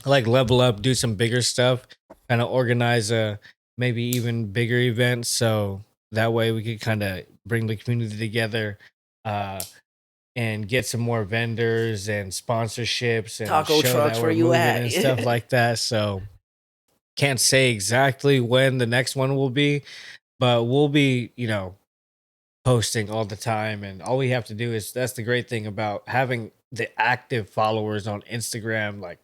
level up, do some bigger stuff, kind of organize a maybe even bigger events. So that way we could kind of bring the community together and get some more vendors and sponsorships and taco show trucks that where we're you moving at and stuff like that. So can't say exactly when the next one will be, but we'll be, posting all the time. And all we have to do is, that's the great thing about having the active followers on Instagram, like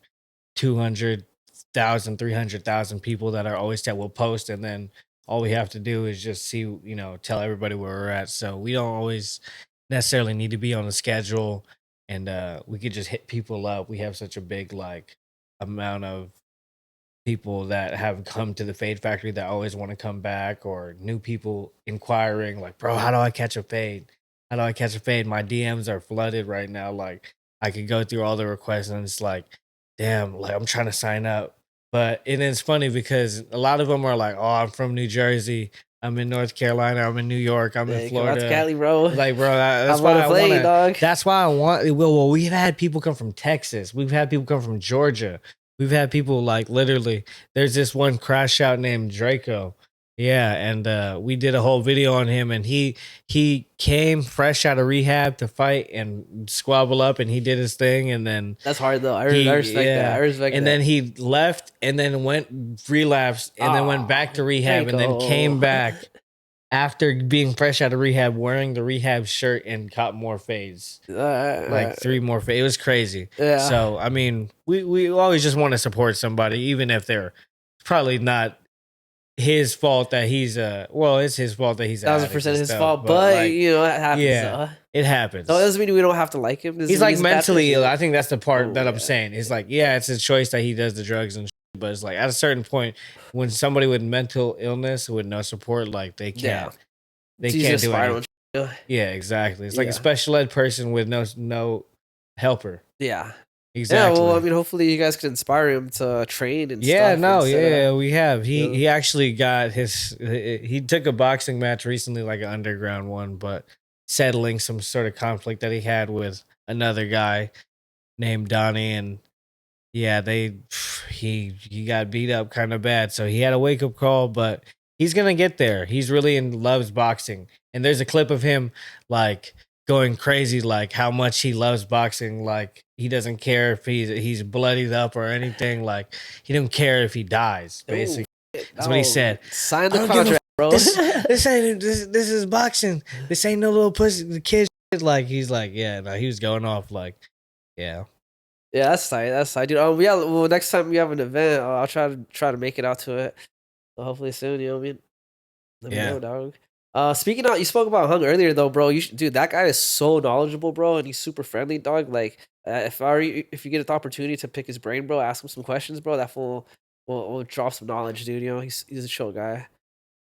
200,000, 300,000 people that are always that will post. And then all we have to do is just see, tell everybody where we're at. So we don't always necessarily need to be on a schedule, and we could just hit people up. We have such a big like amount of people that have come to the Fade Factory that always want to come back, or new people inquiring like, bro, how do I catch a fade? How do I catch a fade? My DMs are flooded right now. Like I could go through all the requests and it's like, damn, like I'm trying to sign up. But it's funny because a lot of them are like, oh, I'm from New Jersey. I'm in North Carolina. I'm in New York. I'm in Come out to Florida. Cali, bro. Like, bro, that's I why wanna I play, want to. dog. That's why I want. Well, we've had people come from Texas. We've had people come from Georgia. We've had people like literally. There's this one crash out named Draco. Yeah, and we did a whole video on him, and he came fresh out of rehab to fight and squabble up, and he did his thing, and then That's hard though. I respect that. I respect and that. then he left, and then went relapsed, and then went back to rehab, and then came back after being fresh out of rehab, wearing the rehab shirt, and caught more fades, like 3 more fades. It was crazy. Yeah. So I mean, we always just want to support somebody, even if they're probably not his fault that he's well, it's his fault that he's 1,000% his fault, but like, you know, it happens. Yeah, it happens. So it doesn't mean we don't have to like him. He's like mentally ill. I think that's the part that I'm saying. It's like, yeah, it's a choice that he does the drugs and shit, but it's like at a certain point when somebody with mental illness with no support, like they can't do anything. Yeah, exactly. It's like a special ed person with no helper. Yeah. Exactly. Yeah, well, I mean, hopefully you guys can inspire him to train and stuff. We have. He actually got he took a boxing match recently, like an underground one, but settling some sort of conflict that he had with another guy named Donnie, and yeah, he got beat up kind of bad, so he had a wake up call, but he's gonna get there. He's really loves boxing, and there's a clip of him like going crazy, like how much he loves boxing. Like he doesn't care if he's bloodied up or anything. Like he don't care if he dies. Basically, that's what he said. Sign the contract, bro. This is boxing. This ain't no little pussy. The kid, like he's like, yeah, no, he was going off like, yeah. Yeah, that's tight. That's tight, dude. Yeah. Well, next time we have an event, I'll try to make it out to it. So hopefully soon. You know what I mean? Let me know, dog. Speaking of, you spoke about Hung earlier though, bro. Dude, that guy is so knowledgeable, bro, and he's super friendly, dog. Like, if you get the opportunity to pick his brain, bro, ask him some questions, bro. That fool will drop some knowledge, dude. You know, he's a chill guy.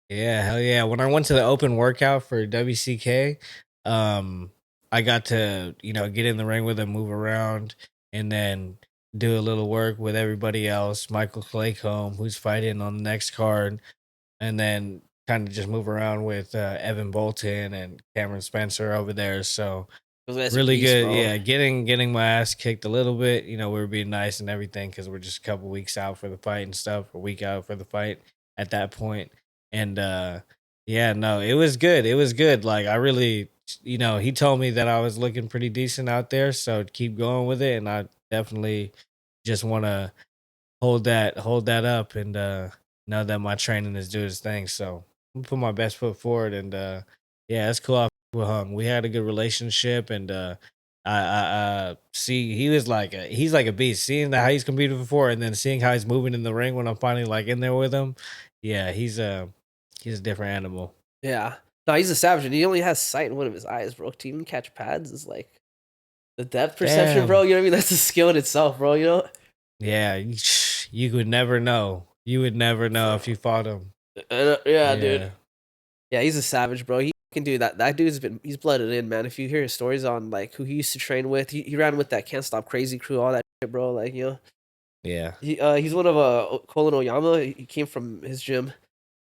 Yeah, hell yeah. When I went to the open workout for WCK, I got to get in the ring with him, move around, and then do a little work with everybody else. Michael Claycomb, who's fighting on the next card, and then kind of just move around with Evan Bolton and Cameron Spencer over there. So really good. Bro. Yeah, getting my ass kicked a little bit. We were being nice and everything because we're just a couple weeks out for the fight and stuff, a week out for the fight at that point. And yeah, no, it was good. It was good. Like I really, he told me that I was looking pretty decent out there, so keep going with it. And I definitely just want to hold that up and know that my training is doing its thing. So I'm gonna put my best foot forward, and yeah, it's cool. With Hung, we had a good relationship, and I see he's like a beast. Seeing how he's competed before, and then seeing how he's moving in the ring when I'm finally like in there with him, yeah, he's a different animal. Yeah, no, he's a savage, and he only has sight in one of his eyes, bro. To even catch pads is like the depth perception, bro. You know what I mean? That's a skill in itself, bro. You know? Yeah, you would never know. You would never know if you fought him. Yeah, dude. Yeah, he's a savage, bro. He can do that. That he's blooded in, man. If you hear his stories on like who he used to train with, he ran with that Can't Stop Crazy crew, all that shit, bro. Like, Yeah. He's one of Colin Oyama. He came from his gym.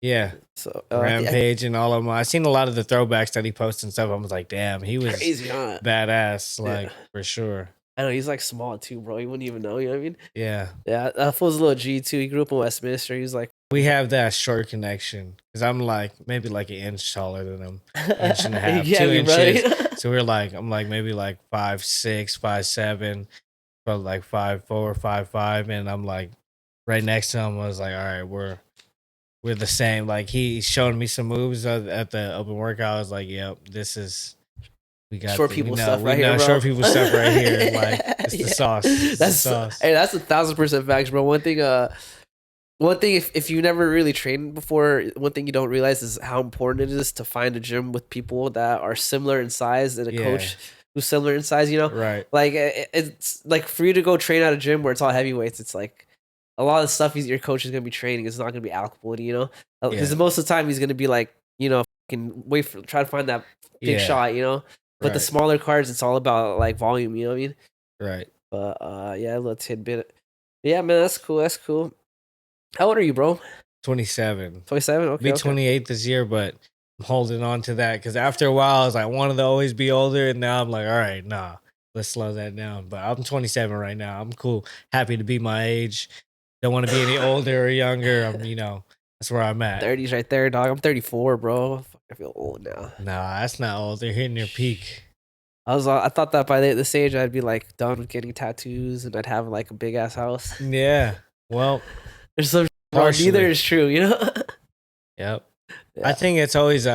Yeah. So Rampage and all of them. I seen a lot of the throwbacks that he posts and stuff. I was like, damn, he was crazy, huh? Badass, like for sure. I know he's like small too, bro. You wouldn't even know. You know what I mean? Yeah. Yeah. That fool's a little G too. He grew up in Westminster. He's like. We have that short connection because I'm like maybe like an inch taller than him, inch and a half, 2 inches. Right? So I'm like maybe like 5'6", 5'7", probably like 5'4", 5'5", and I'm like right next to him. I was like, all right, we're the same. Like he showed me some moves at the open workout. I was like, yep, this is. We got short people stuff right here, bro. Short people stuff right here. Like it's the sauce. That's the sauce. Hey, that's 1,000% facts, bro. One thing, one thing, if you never really trained before, one thing you don't realize is how important it is to find a gym with people that are similar in size and a coach who's similar in size. You know, Right. like it's like for you to go train at a gym where it's all heavyweights. It's like a lot of stuff your coach is gonna be training is not gonna be applicable to, you know, because most of the time he's gonna be like, you know, can try to find that big shot, you know. But the smaller cards, it's all about like volume. You know what I mean? Right. But yeah, a little tidbit. Yeah, man, that's cool. That's cool. How old are you, bro? 27. 27? Okay. Be 28 this year, but I'm holding on to that because after a while, I was like, wanted to always be older. And now I'm like, all right, nah, let's slow that down. But I'm 27 right now. I'm cool. Happy to be my age. Don't want to be any older or younger. I'm, you know, that's where I'm at. 30s right there, dog. I'm 34, bro. I feel old now. Nah, that's not old. They're hitting your peak. I thought that by this age I'd be like done with getting tattoos and I'd have like a big ass house. Yeah. Well, there's some neither is true, you know? Yep. Yeah. I think it's always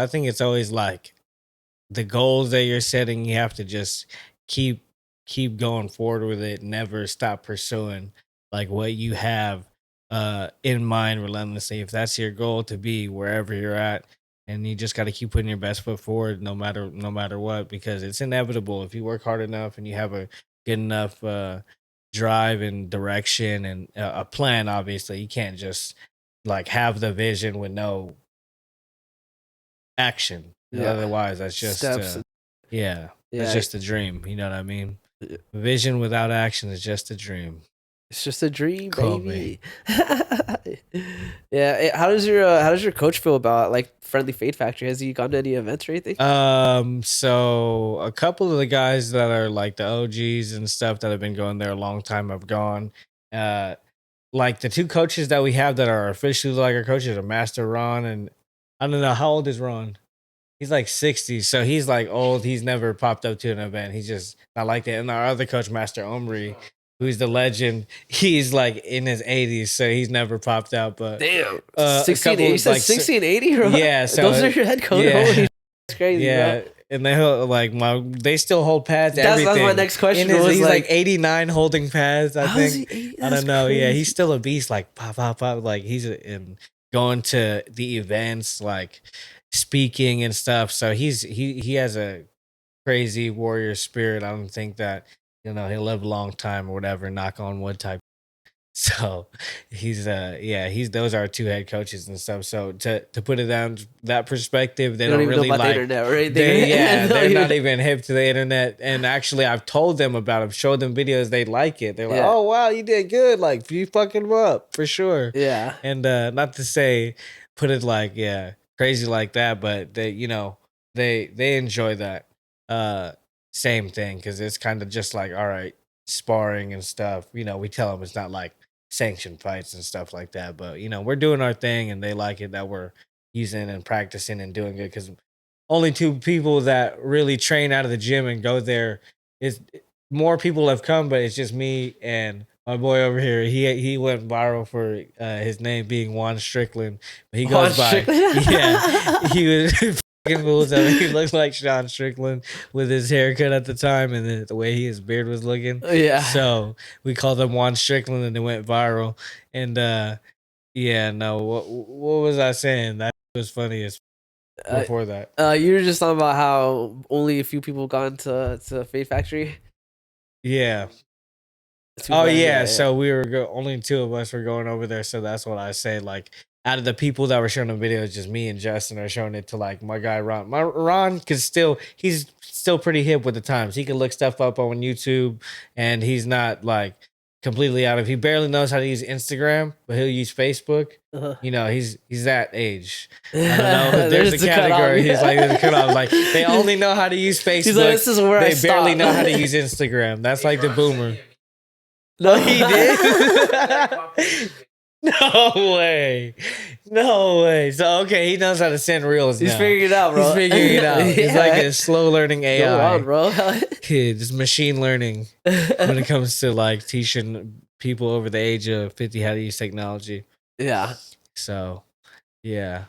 like the goals that you're setting, you have to just keep going forward with it, never stop pursuing like what you have in mind relentlessly. If that's your goal to be wherever you're at, and you just got to keep putting your best foot forward no matter what, because it's inevitable. If you work hard enough and you have a good enough drive and direction and a plan, obviously you can't just like have the vision with no action. Otherwise that's just it's just a dream. You know what I mean? Vision without action is just a dream. It's just a dream, baby. Yeah. How does your coach feel about like Friendly Fade Factory? Has he gone to any events or anything? So a couple of the guys that are like the OGs and stuff that have been going there a long time have gone. Like the two coaches that we have that are officially like our coaches are Master Ron, and I don't know, how old is Ron? He's like 60, so he's like old. He's never popped up to an event. He's just not like that. And our other coach, Master Omri, who's the legend, he's like in his 80s, so he's never popped out. But damn, 60 and 80. You said like, 60 and 80, right? Yeah, so those are your head coach. Yeah. Holy it's crazy, bro. And they still hold pads. That's my next question. He's like 89 holding pads. I think. I don't know. Crazy. Yeah, he's still a beast. Like pop. Like he's going to the events, like speaking and stuff. So he has a crazy warrior spirit. I don't think that he'll live a long time or whatever. Knock on wood type. So he's those are our two head coaches and stuff. So to put it down that perspective, they don't really know about like the internet, right? they're not even hip to the internet. And actually, I've told them about it, showed them videos, they like it. They're like, "Oh wow, you did good! Like you fucking them up for sure." Yeah. And not to say put it like crazy like that, but they enjoy that same thing because it's kind of just like, all right, sparring and stuff. We tell them it's not like sanctioned fights and stuff like that, but we're doing our thing and they like it that we're using and practicing and doing good, because only two people that really train out of the gym and go there is more people have come, but it's just me and my boy over here. He went viral for his name being Juan Strickland, but he goes by he was fools. I mean, he looked like Sean Strickland with his haircut at the time and the way his beard was looking. Yeah. So we called him Juan Strickland and it went viral. And what was I saying? That was funny as before that. You were just talking about how only a few people gone to Fade Factory. Yeah. So we were only two of us were going over there. So that's what I say. Like, out of the people that were showing the videos, just me and Justin are showing it to like my guy Ron. Ron he's still pretty hip with the times. He can look stuff up on YouTube, and he's not like completely out of. He barely knows how to use Instagram, but he'll use Facebook. Uh-huh. He's that age. I don't know. There's a category. He's like, there's a cutoff. Like they only know how to use Facebook. He's like, this is where they barely know how to use Instagram. That's like the boomer. No, he did. No way. So okay, he knows how to send reels. He's figuring it out, bro. He's figuring it out. He's like a slow learning AI. Go on, bro. Kid, just machine learning when it comes to like teaching people over the age of 50 how to use technology. Yeah. So, yeah.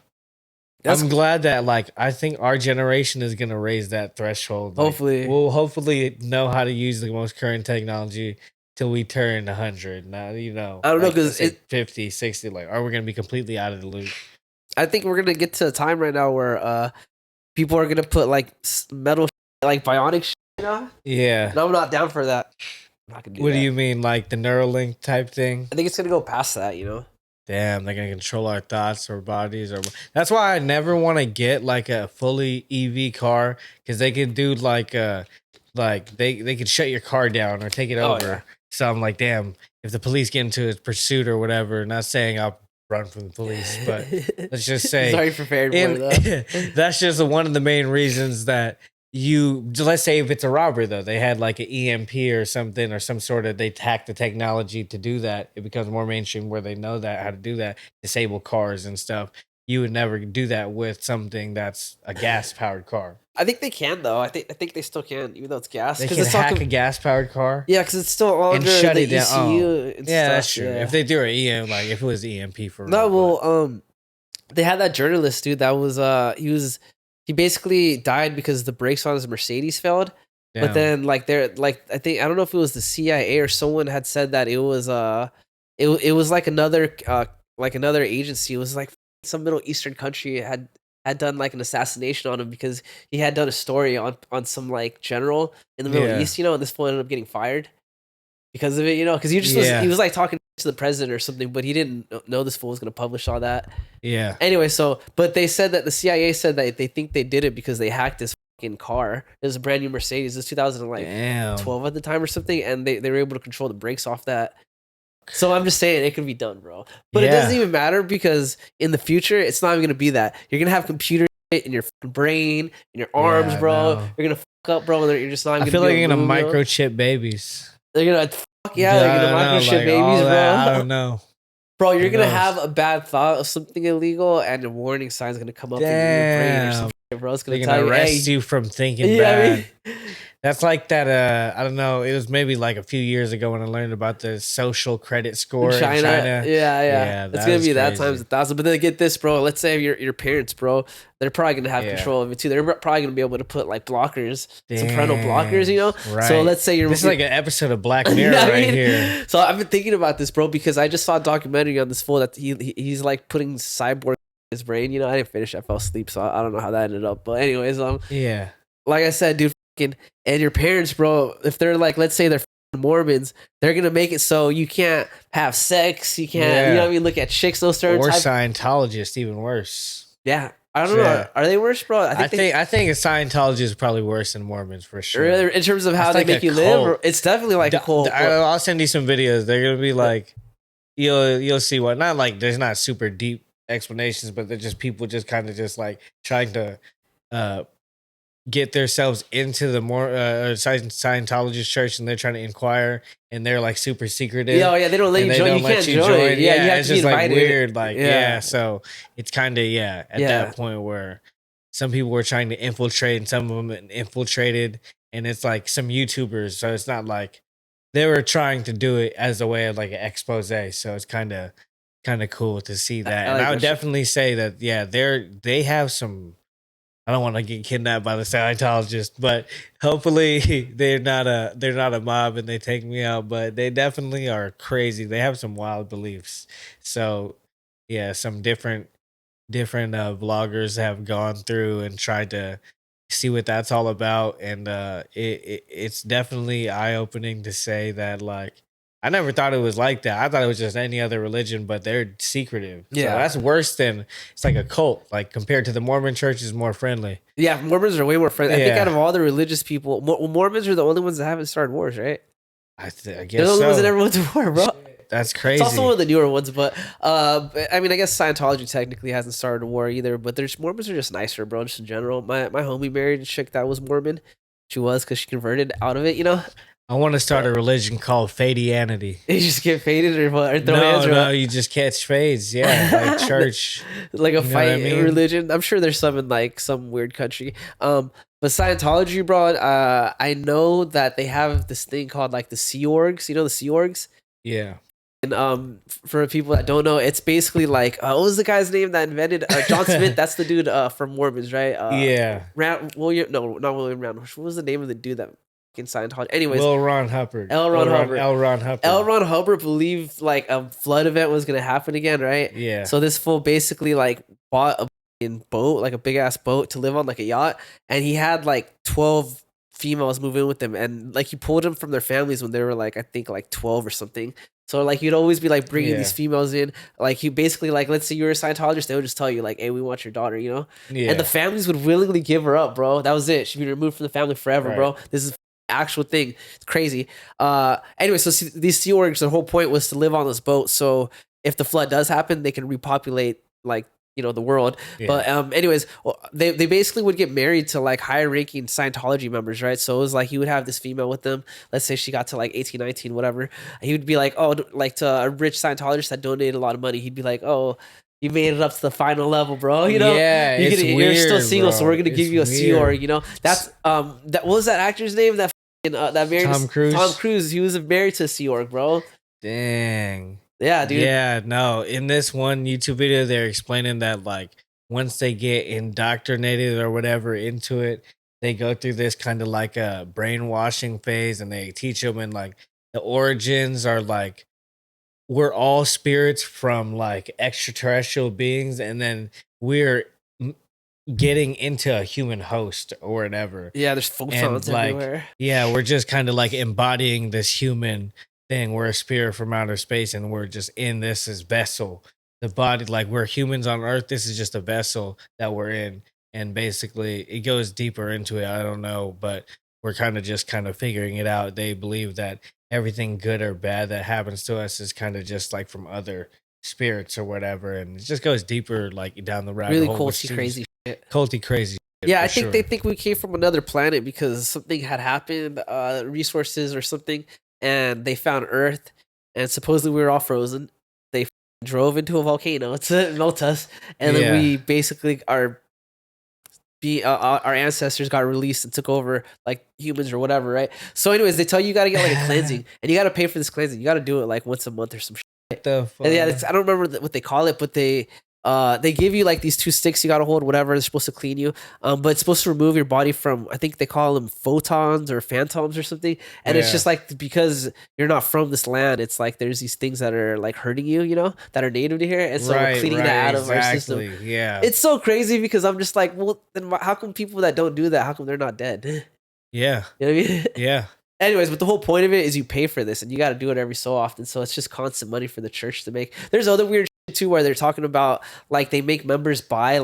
I'm glad that I think our generation is gonna raise that threshold. Hopefully, we'll hopefully know how to use the most current technology till we turn 100. Now, I don't know like, because let's say 50, 60. Like, are we gonna be completely out of the loop? I think we're gonna get to a time right now where people are gonna put like metal, like bionic, Yeah. No, I'm not down for that. I'm not gonna do What that. do you mean, like the Neuralink type thing? I think it's gonna go past that. Damn, they're gonna control our thoughts or bodies, or that's why I never want to get like a fully EV car because they could do like they could shut your car down or take it over. Yeah. So I'm like, damn, if the police get into a pursuit or whatever, not saying I'll run from the police, but let's just say Sorry, prepared for that. that's just one of the main reasons that let's say if it's a robbery though, they had like an EMP or something or some sort of, they hack the technology to do that. It becomes more mainstream where they know that how to do that, disable cars and stuff. You would never do that with something that's a gas powered car. I think they can though. I think they still can, even though it's gas. They can hack a gas powered car. Yeah, because it's still all and under shut the it down. ECU. Yeah, that's true. Yeah. If they do an EM, like if it was EMP for no, real, well, they had that journalist dude that was he basically died because the brakes on his Mercedes failed. Damn. But then I don't know if it was the CIA or someone had said that it was it was like another agency. It was like some Middle Eastern country had done like an assassination on him because he had done a story on some like general in the Middle East, and this fool ended up getting fired because of it, because he was like talking to the president or something, but he didn't know this fool was going to publish all that. Yeah. Anyway, but they said that the CIA said that they think they did it because they hacked this fucking car. It was a brand new Mercedes. It was 2012 at the time or something, and they were able to control the brakes off that. So I'm just saying it can be done, bro. But it doesn't even matter because in the future, it's not even going to be that. You're going to have computer shit in your brain, in your arms, bro. No. You're going to fuck up, bro. You're just not going to I feel like you're going to microchip babies. They're going to, they're going to microchip babies, bro. I don't know. Bro, you're going to have a bad thought of something illegal and a warning sign is going to come up in your brain or something, bro. It's going to tell you, arrest you from thinking bad. That's like that. I don't know. It was maybe like a few years ago when I learned about the social credit score in China. Yeah. It's gonna be that times 1,000. But then get this, bro. Let's say your parents, bro. They're probably gonna have control of it too. They're probably gonna be able to put like blockers, some parental blockers, Right. So let's say this is like an episode of Black Mirror here. So I've been thinking about this, bro, because I just saw a documentary on this fool that he's like putting cyborg in his brain. I didn't finish. I fell asleep, so I don't know how that ended up. But anyways, like I said, dude. And your parents, bro, if they're like, let's say they're Mormons, they're gonna make it so you can't have sex, you can't, you know what I mean, look at chicks, those certain or Scientologists, even worse. Yeah, I don't know. Are they worse, bro? I think a Scientologist is probably worse than Mormons for sure. In terms of how they make you live, it's definitely like a cult. I'll send you some videos. They're gonna be like, you'll see what. Not like there's not super deep explanations, but they're just people just kind of just like trying to get themselves into the more Scientologist church, and they're trying to inquire, and they're like super secretive. Yeah, they don't let you join. You can't join. Yeah, you have it's to be just invited. Like weird. Like so it's kind of at that point where some people were trying to infiltrate, and some of them infiltrated, and it's like some YouTubers. So it's not like they were trying to do it as a way of like an expose. So it's kind of cool to see that. And I would definitely say that they have some. I don't want to get kidnapped by the Scientologist, but hopefully they're not a mob and they take me out. But they definitely are crazy. They have some wild beliefs. So some different vloggers have gone through and tried to see what that's all about, and it's definitely eye opening to say that like. I never thought it was like that. I thought it was just any other religion, but they're secretive. Yeah. So that's worse than, it's like a cult. Like compared to the Mormon church is more friendly. Yeah, Mormons are way more friendly. I think out of all the religious people, Mormons are the only ones that haven't started wars, right? I guess they're the only ones that never went to war, bro. That's crazy. It's also one of the newer ones, but I mean, I guess Scientology technically hasn't started a war either, but Mormons are just nicer, bro, just in general. My homie married a chick that was Mormon. She was because she converted out of it, I want to start a religion called Fadianity. You just get faded or what? Or throw hands no, you just catch fades. Yeah, like church. Like a fight religion. I'm sure there's some in like some weird country. But Scientology, bro, I know that they have this thing called like the Sea Orgs. You know the Sea Orgs? Yeah. And for people that don't know, it's basically like what was the guy's name that invented John Smith? That's the dude from Mormons, right? Yeah. Not William Randolph. What was the name of the dude that Scientology. Anyways, Will Ron Hubbard. L. Ron Hubbard. L. Ron Hubbard. L. Ron Hubbard believed like a flood event was gonna happen again, right? Yeah. So this fool basically like bought a boat, like a big ass boat to live on, like a yacht, and he had like 12 females move in with him, and like he pulled them from their families when they were like I think like 12 or something. So like you'd always be like bringing these females in, like he basically like let's say you're a Scientologist, they would just tell you like, hey, we want your daughter, you know, and the families would willingly give her up, bro. That was it. She'd be removed from the family forever, bro. This is actual thing. It's crazy. Anyway, so these Sea Orgs, the whole point was to live on this boat. So if the flood does happen, they can repopulate like the world. But anyways, they basically would get married to like higher ranking Scientology members, right? So it was like he would have this female with them. Let's say she got to like 18, 19, whatever. He would be like, oh, like to a rich Scientologist that donated a lot of money. He'd be like, oh, you made it up to the final level, bro. You know, you're still single, so we're gonna give you a Sea Org. You know, that's that what was that actor's name that married Tom Cruise. Tom Cruise. He was married to a Sea Org, bro. Dang. Yeah, dude. Yeah, no. In this one YouTube video, they're explaining that like once they get indoctrinated or whatever into it, they go through this kind of like a brainwashing phase, and they teach them, and like the origins are like we're all spirits from like extraterrestrial beings, and then we're getting into a human host or whatever. Yeah, there's photons everywhere. Yeah, we're just kind of like embodying this human thing. We're a spirit from outer space, and we're just in this as vessel. The body, like we're humans on Earth. This is just a vessel that we're in, and basically it goes deeper into it. I don't know, but we're kind of figuring it out. They believe that everything good or bad that happens to us is kind of just like from other spirits or whatever, and it just goes deeper, like down the rabbit hole. Really culty, crazy shit. Culty, crazy. Yeah, I think they think we came from another planet because something had happened, resources or something, and they found Earth, and supposedly we were all frozen. They drove into a volcano to melt us, and then we basically our ancestors got released and took over like humans or whatever, right? So, anyways, they tell you got to get like a cleansing, and you got to pay for this cleansing. You got to do it like once a month or some shit. What the fuck? And yeah, I don't remember what they call it, but they give you like these 2 sticks you gotta hold, whatever. They're supposed to clean you, but it's supposed to remove your body from, I think they call them photons or phantoms or something. And it's just like because you're not from this land, it's like there's these things that are like hurting you, that are native to here, and so we're cleaning that out of our system. Yeah, it's so crazy because I'm just like, well, then how come people that don't do that, how come they're not dead? Yeah, you know what I mean? Yeah. Anyways, but the whole point of it is you pay for this, and you got to do it every so often. So it's just constant money for the church to make. There's other weird shit too, where they're talking about like they make members buy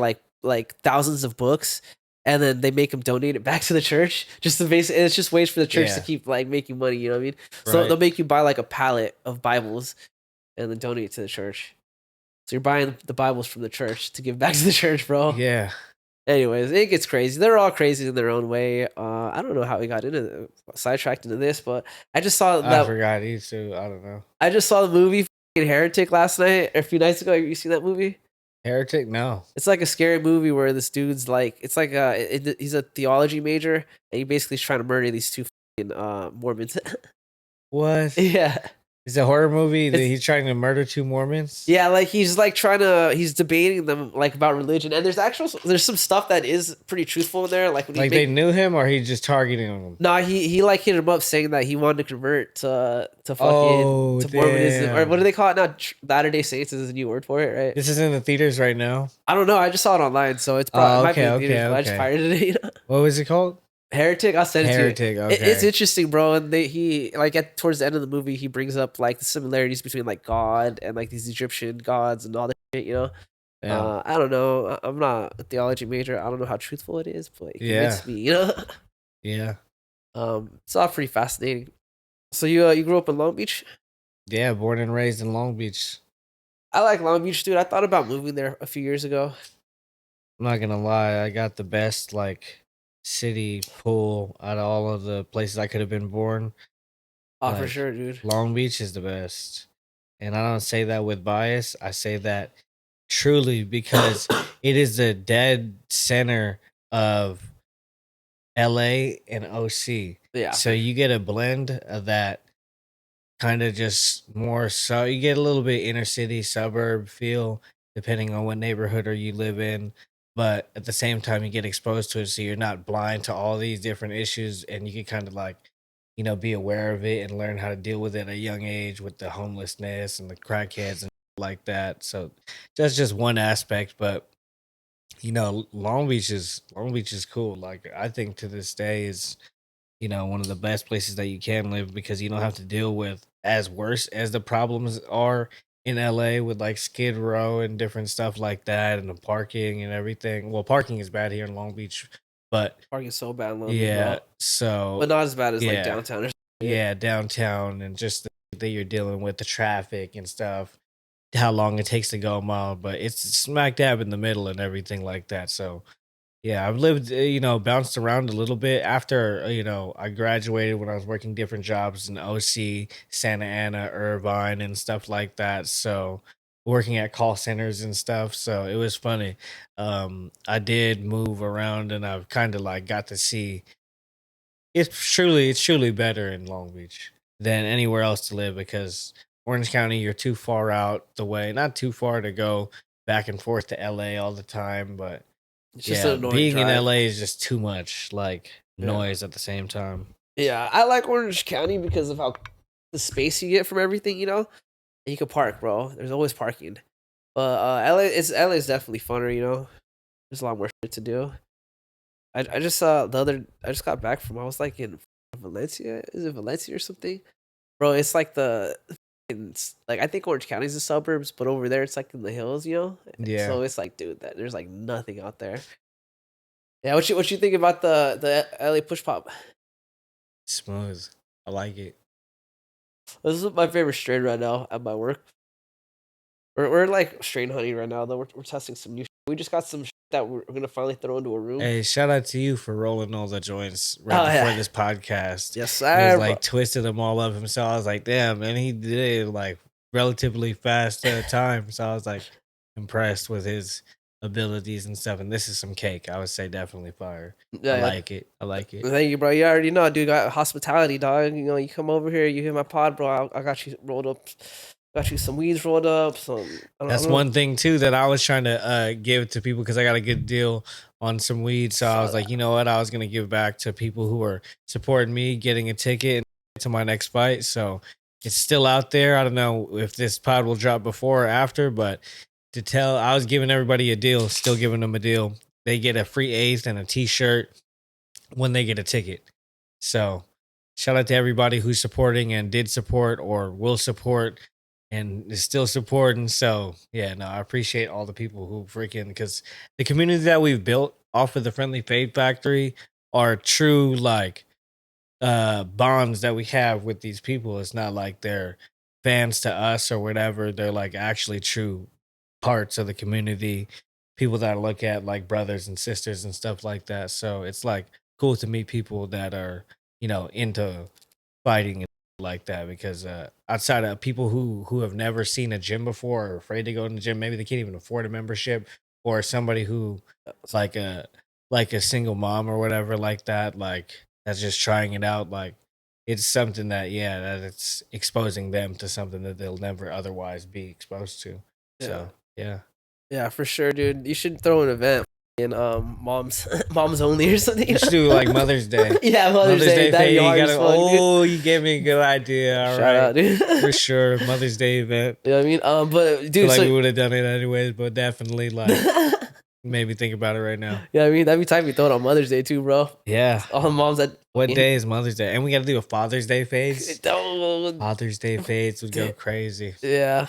like thousands of books, and then they make them donate it back to the church. Just to basically, it's just ways for the church to keep like making money. You know what I mean? So they'll make you buy like a pallet of Bibles, and then donate it to the church. So you're buying the Bibles from the church to give back to the church, bro. Yeah. Anyways, it gets crazy. They're all crazy in their own way. I don't know how we got sidetracked into this, but I just saw that. I forgot too. I don't know. I just saw the movie Heretic last night or a few nights ago. Have you seen that movie? Heretic? No. It's like a scary movie where this dude's like, it's like he's a theology major, and he basically is trying to murder these 2 Mormons. What? Yeah. It's a horror movie that he's trying to murder 2 Mormons. Yeah, like he's debating them like about religion, and there's some stuff that is pretty truthful in there. Like when they knew him, or he just targeting them. Nah, he like hit him up saying that he wanted to convert to Mormonism, or what do they call it now? Latter-day Saints is a new word for it, right? This is in the theaters right now. I don't know. I just saw it online, so it's probably might be in theaters. I just pirated it. What was it called? Heretic. I'll send it to you. Heretic. Okay. It's interesting, bro. And he like towards the end of the movie, he brings up like the similarities between like God and like these Egyptian gods and all that shit. Yeah. I don't know. I'm not a theology major. I don't know how truthful it is, but it convinced me. Yeah. It's all pretty fascinating. So you grew up in Long Beach? Yeah, born and raised in Long Beach. I like Long Beach, dude. I thought about moving there a few years ago. I'm not gonna lie. I got the best like city pool out of all of the places I could have been born. Oh, for sure, dude. Long Beach is the best. And I don't say that with bias. I say that truly because it is the dead center of LA and OC. Yeah. So you get a blend of that kind of just more, so you get a little bit inner city suburb feel depending on what neighborhood or you live in. But at the same time, you get exposed to it, so you're not blind to all these different issues, and you can kind of like be aware of it and learn how to deal with it at a young age with the homelessness and the crackheads and like that. So that's just one aspect, but Long Beach is cool. Like I think to this day is one of the best places that you can live because you don't have to deal with as worse as the problems are in LA with like Skid Row and different stuff like that and the parking and everything. Well, parking is bad here in Long Beach, but Parking so bad in Long Beach, yeah, bro. so But not as bad as like yeah, downtown or something. yeah, downtown and just that you're dealing with the traffic and stuff, how long it takes to go a mile, but it's smack dab in the middle and everything like that. So yeah, I've lived, bounced around a little bit after, I graduated when I was working different jobs in OC, Santa Ana, Irvine, and stuff like that. So, working at call centers and stuff. So, it was funny. I did move around and I've kind of like got to see it's truly better in Long Beach than anywhere else to live because Orange County, you're too far out the way, not too far to go back and forth to LA all the time, but It's just an yeah, annoying being in drive. LA is just too much like Yeah. noise at the same time. Yeah, I like Orange County because of how the space you get from everything, and you can park, bro. There's always parking. But LA is definitely funner. There's a lot more shit to do. I just I just got back from I was like in Valencia. Is it Valencia or something? Bro, it's like like I think Orange County's the suburbs, but over there it's like in the hills. Yeah, So it's like, dude, that there's like nothing out there. Yeah, what you think about the LA push pop? smooth. I like it. This is my favorite strain right now at my work. We're like strain hunting right now though. We're testing some new. We just got some that we're gonna finally throw into a room. Hey, shout out to you for rolling all the joints right Oh before yeah, this podcast. yes He was sir, bro. like twisted them all up himself. I was like, damn, man, he did it like relatively fast time. So I was like impressed with his abilities and stuff. And this is some cake. I would say definitely fire. I Yeah, yeah. like it. I like it. Thank you, bro. You already know, dude. Got hospitality, dog. You come over here. You hit my pod, bro. I got you rolled up. Got you some weeds rolled up. I That's don't know. one thing too that I was trying to give to people because I got a good deal on some weed. So I Saw was like, that. you know what? I was gonna give back to people who are supporting me, getting a ticket to my next fight. So it's still out there. I don't know if this pod will drop before or after, but I was giving everybody a deal, still giving them a deal. They get a free eighth and a t-shirt when they get a ticket. So shout out to everybody who's supporting and did support or will support and is still supporting. So yeah, no, I appreciate all the people who freaking because the community that we've built off of the Friendly Fade Factory are true like bonds that we have with these people. It's not like they're fans to us or whatever. They're like actually true parts of the community, people that I look at like brothers and sisters and stuff like that. So it's like cool to meet people that are, into fighting and like that because outside of people who have never seen a gym before or afraid to go to the gym, maybe they can't even afford a membership, or somebody who like a single mom or whatever like that, like that's just trying it out, like it's something that that it's exposing them to something that they'll never otherwise be exposed to. Yeah, So yeah. yeah, for sure, dude. You should throw an event in moms moms only or something. You should do like Mother's Day. Yeah, Mother's Day. That'd Fade. be You hard as gotta. fuck, dude. Oh, you gave me a good idea. All Shout right, out, dude. for sure. Mother's Day event. You know what I mean? But Feel dude, like we so would have done it anyways, but definitely like made me think about it right now. yeah, I mean that'd be time we throw it on Mother's Day too, bro. Yeah. All the moms that What day is Mother's Day? And we got to do a Father's Day fades. don't. Father's Day fades would go crazy. Yeah,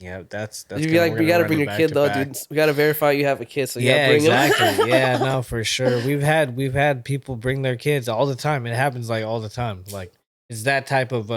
Yeah, that's. you'd be like, we're we gonna gotta run bring it your back kid to though, back. dude. We gotta verify you have a kid, so you Yeah, gotta bring him. exactly. Yeah, no, for sure. We've had people bring their kids all the time. It happens like all the time. Like it's that type of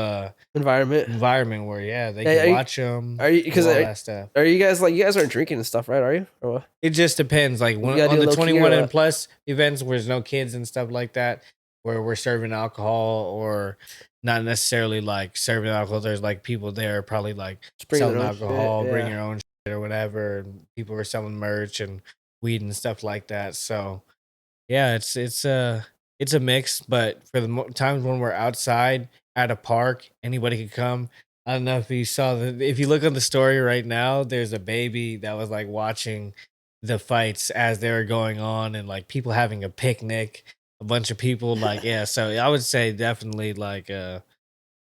Environment. environment where they Hey, can watch them. Are you because all that stuff. are you guys like you guys aren't drinking and stuff, right? Are you or what? It just depends. Like You when, gotta on do the low key or 21 and what? plus events where there's no kids and stuff like that, where we're serving alcohol or not necessarily like serving alcohol. There's like people there probably like Just bring selling their own shit, alcohol, bring yeah. your own shit or whatever. And people are selling merch and weed and stuff like that. So yeah, it's a mix. But for the times when we're outside at a park, anybody could come. I don't know if you saw if you look on the story right now, there's a baby that was like watching the fights as they were going on and like people having a picnic a bunch of people. Like, yeah, so I would say definitely like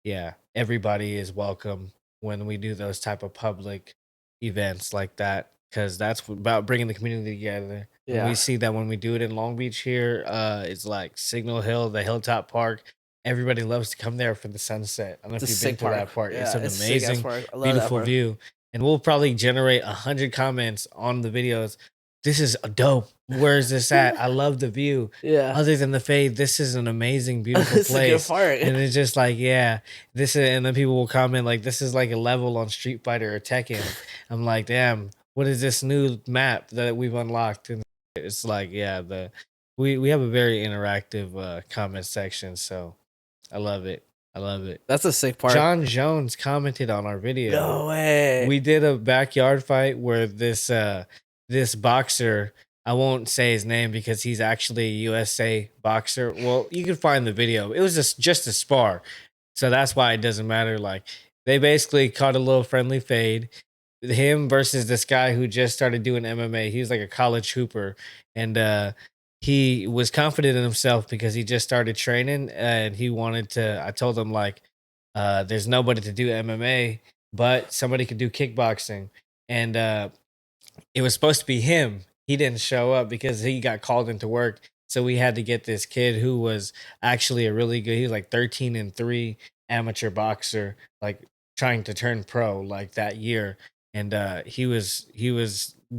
yeah, everybody is welcome when we do those type of public events like that, because that's about bringing the community together. And we Yeah. see that when we do it in Long Beach here, it's like Signal Hill, the Hilltop Park. Everybody loves to come there for the sunset. I don't know It's a if you've been sick to park. that park. It's Yeah, an it's a sick ass amazing, park. I love that beautiful park. view. And we'll probably generate 100 comments on the videos. This is dope. Where is this at? I love the view. Yeah. Other than the fade, this is an amazing, beautiful It's a good place. park. And it's just like, yeah, this is, and then people will comment like, this is like a level on Street Fighter or Tekken. I'm like, damn, what is this new map that we've unlocked? And it's like, yeah, we have a very interactive comment section, so I love it. I love it. That's a sick park. John Jones commented on our video. No way. We did a backyard fight where this boxer, I won't say his name because he's actually a USA boxer. Well, you can find the video. It was just a spar. So that's why it doesn't matter. Like, they basically caught a little friendly fade. Him versus this guy who just started doing MMA. He was like a college hooper, and he was confident in himself because he just started training, and he wanted to. I told him like, there's nobody to do MMA, but somebody could do kickboxing, and it was supposed to be him. He didn't show up because he got called into work. So we had to get this kid who was actually a really good. He was like 13-3 amateur boxer, like trying to turn pro like that year. And he was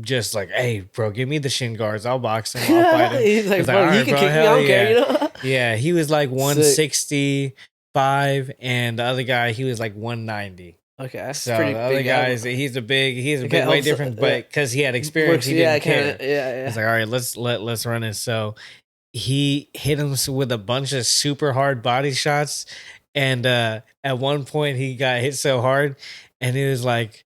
just like, hey, bro, give me the shin guards. I'll box him. I'll fight him. He's like, bro, "All you right, can bro, kick me. I hell don't care, you know? Yeah, he was like 165, and the other guy, he was like 190. Okay, that's So pretty the other big. guys, he's a big Okay, way also, different, but because he had experience, works, he yeah, didn't care. yeah. He's like, all right, let's run it. So he hit him with a bunch of super hard body shots, and at one point he got hit so hard, and he was like,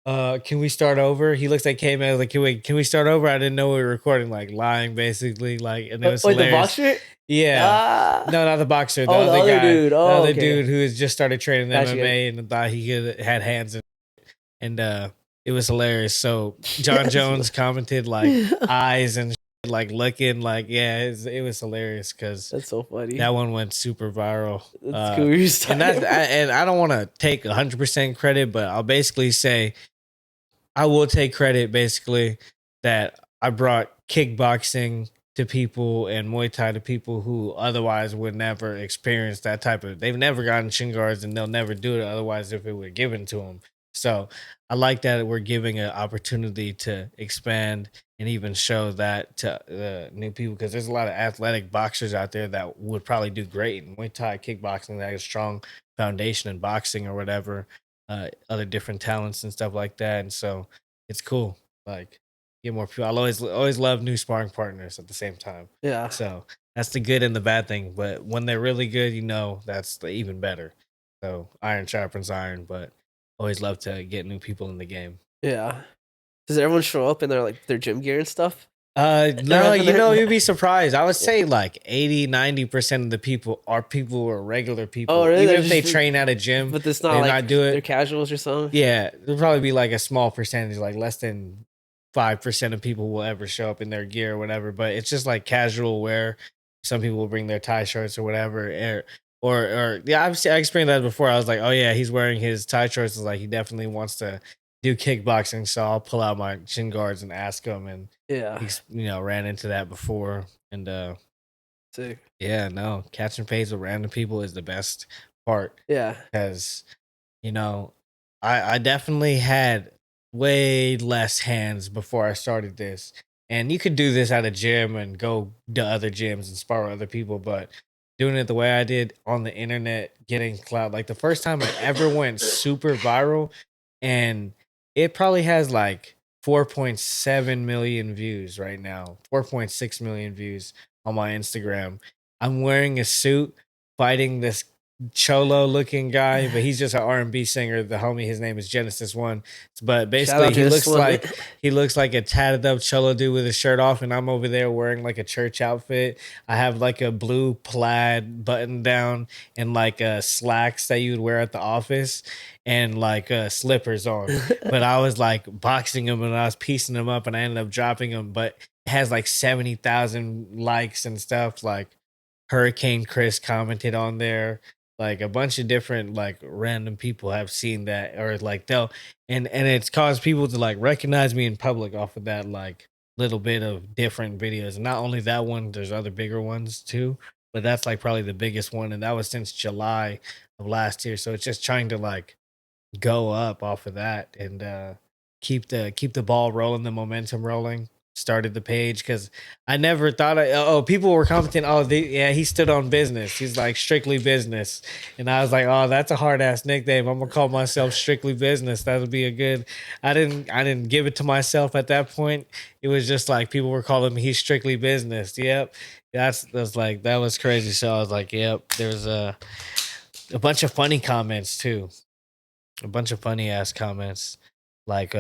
can we start over? He looks like came out like, can we start over? I didn't know we were recording, like lying basically, like, and it was Wait, the hilarious. boxer? Yeah. Ah. No, not the boxer. The Oh, the other other guy, dude. Oh, the other okay. dude who has just started training Gotcha. MMA and thought he had hands, and it was hilarious. So John Jones commented like eyes and shit, like looking like, yeah, it was hilarious because That's so funny. that one went super viral. That's cool. And I don't want to take 100% credit, but I'll basically say I will take credit basically that I brought kickboxing to people and Muay Thai to people who otherwise would never experience that type of. They've never gotten shin guards and they'll never do it otherwise if it were given to them. So I like that we're giving an opportunity to expand and even show that to new people, because there's a lot of athletic boxers out there that would probably do great in Muay Thai, kickboxing, that has a strong foundation in boxing or whatever, other different talents and stuff like that. And so it's cool. Like, get more people. I'll always love new sparring partners at the same time. Yeah. So that's the good and the bad thing. But when they're really good, that's the even better. So iron sharpens iron, but always love to get new people in the game. Yeah. Does everyone show up in their gym gear and stuff? No, you'd be surprised. I would say like 80-90% of the people are regular people. Oh, really? Even They're if they just- train at a gym, But it's not they like not do they're it. casuals or something. Yeah, there'll probably be like a small percentage, like less than 5% of people will ever show up in their gear or whatever. But it's just like casual wear. Some people will bring their tie shirts or whatever. Or yeah, I experienced that before. I was like, oh yeah, he's wearing his tie shorts. It's like he definitely wants to do kickboxing, so I'll pull out my shin guards and ask him. And Yeah. he's ran into that before. And Sick. yeah, no, catching fades with random people is the best part, Yeah. because I definitely had way less hands before I started this. And you could do this at a gym and go to other gyms and spar with other people, but doing it the way I did on the internet, getting clout, like the first time I ever went super viral, and it probably has like 4.7 million views right now, 4.6 million views on my Instagram. I'm wearing a suit fighting this cholo looking guy, but he's just an R&B singer. The homie, his name is Genesis One. But basically he looks like a tatted up cholo dude with his shirt off, and I'm over there wearing like a church outfit. I have like a blue plaid button down and like slacks that you would wear at the office, and like slippers on. But I was like boxing him and I was piecing him up, and I ended up dropping him. But it has like 70,000 likes and stuff. Like, Hurricane Chris commented on there. Like a bunch of different like random people have seen that, or like they'll and it's caused people to like recognize me in public off of that like little bit of different videos. And not only that one, there's other bigger ones too, but that's like probably the biggest one, and that was since July of last year. So it's just trying to like go up off of that and keep the ball rolling, the momentum rolling. Started the page because I never thought people were commenting, yeah, he stood on business, he's like strictly business, and I was like, oh, that's a hard ass nickname, I'm gonna call myself strictly business. That'll be a good. I didn't give it to myself at that point. It was just like people were calling me he's strictly business. Yep, that's like that was crazy. So I was like, yep, there's a bunch of funny comments too, a bunch of funny ass comments, like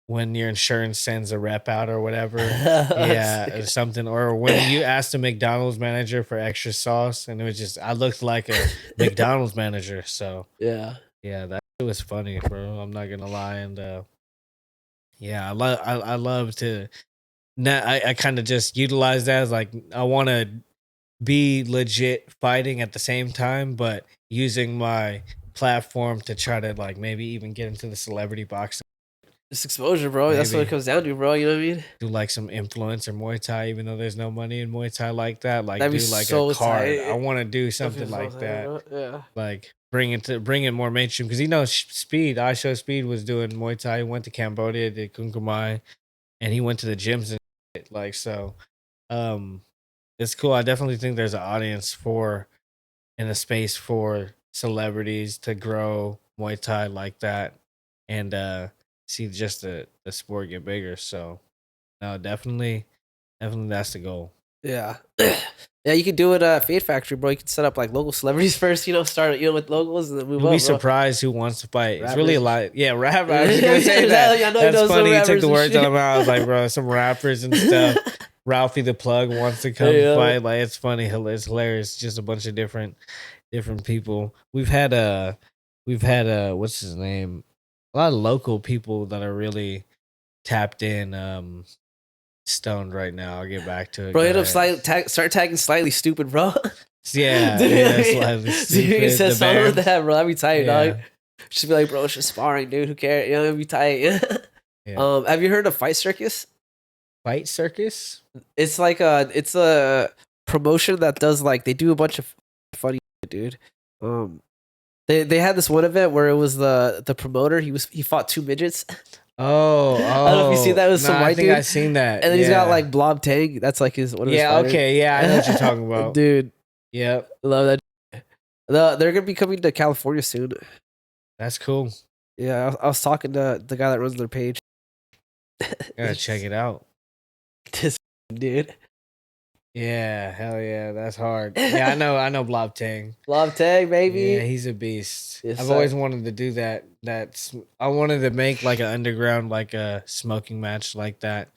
when your insurance sends a rep out or whatever, yeah, or something, or when you asked a McDonald's manager for extra sauce, and it was just I looked like a McDonald's manager. So Yeah. that was funny, bro. I'm not gonna lie, and yeah, I love to. Now I kind of just utilize that as like I want to be legit fighting at the same time, but using my platform to try to like maybe even get into the celebrity boxing. It's exposure, bro. That's what it Maybe comes down to, bro. You know what I mean? do like some influencer Muay Thai, even though there's no money in Muay Thai like that. Like That'd be do like so a card. tight. I want to do That'd be something so like tight, that. bro. Yeah. Like bring it more mainstream, because Speed. I Show Speed was doing Muay Thai. He went to Cambodia, did Kung Mai, and he went to the gyms and shit. Like so. Um, it's cool. I definitely think there's an audience for in a space for celebrities to grow Muay Thai like that, and see just the sport get bigger. So no, definitely that's the goal. Yeah. Yeah, you could do it at Fade Factory, bro. You could set up like local celebrities first, start with locals and then move You'll up, be bro. surprised who wants to fight. It's Rappers. really a lot. Yeah, rap. I was gonna say that. Yeah, I know you know That's some funny. You took rappers the and words shit. out of my mouth. I was like, bro, some rappers and stuff. Ralphie the Plug wants to come Yeah. fight. Like it's funny. It's hilarious. Just a bunch of different people. We've had what's his name? A lot of local people that are really tapped in. Stoned right now. I'll get back to it. Bro, Go hit up ahead. start tagging Slightly Stupid, bro. Yeah, Dude, yeah, Slightly Dude, Stupid. he said The something with band. that, bro. That'd be tight, Yeah. dog. Just be like, bro, it's just sparring, dude. Who cares? You know, it'd be tight. Yeah. Have you heard of Fight Circus? Fight Circus? It's like it's a promotion that does like they do a bunch of funny shit, dude. They had this one event where it was the promoter. He fought two midgets. Oh, I don't know if you see that. It was some I white think dude. I've seen that. And then he's got like Blob Tang. That's like one of his Yeah, fighters. okay, yeah, I know what you're talking about. Dude, Yep, love that. They're gonna be coming to California soon. that's cool. Yeah, I was talking to the guy that runs their page. Gotta check it out. This dude. Yeah, hell yeah, that's hard. Yeah, I know Blob Tang. Blob Tang, baby. Yeah, he's a beast. Yes, I've sir. always wanted to do that. I wanted to make like an underground, like a smoking match like that,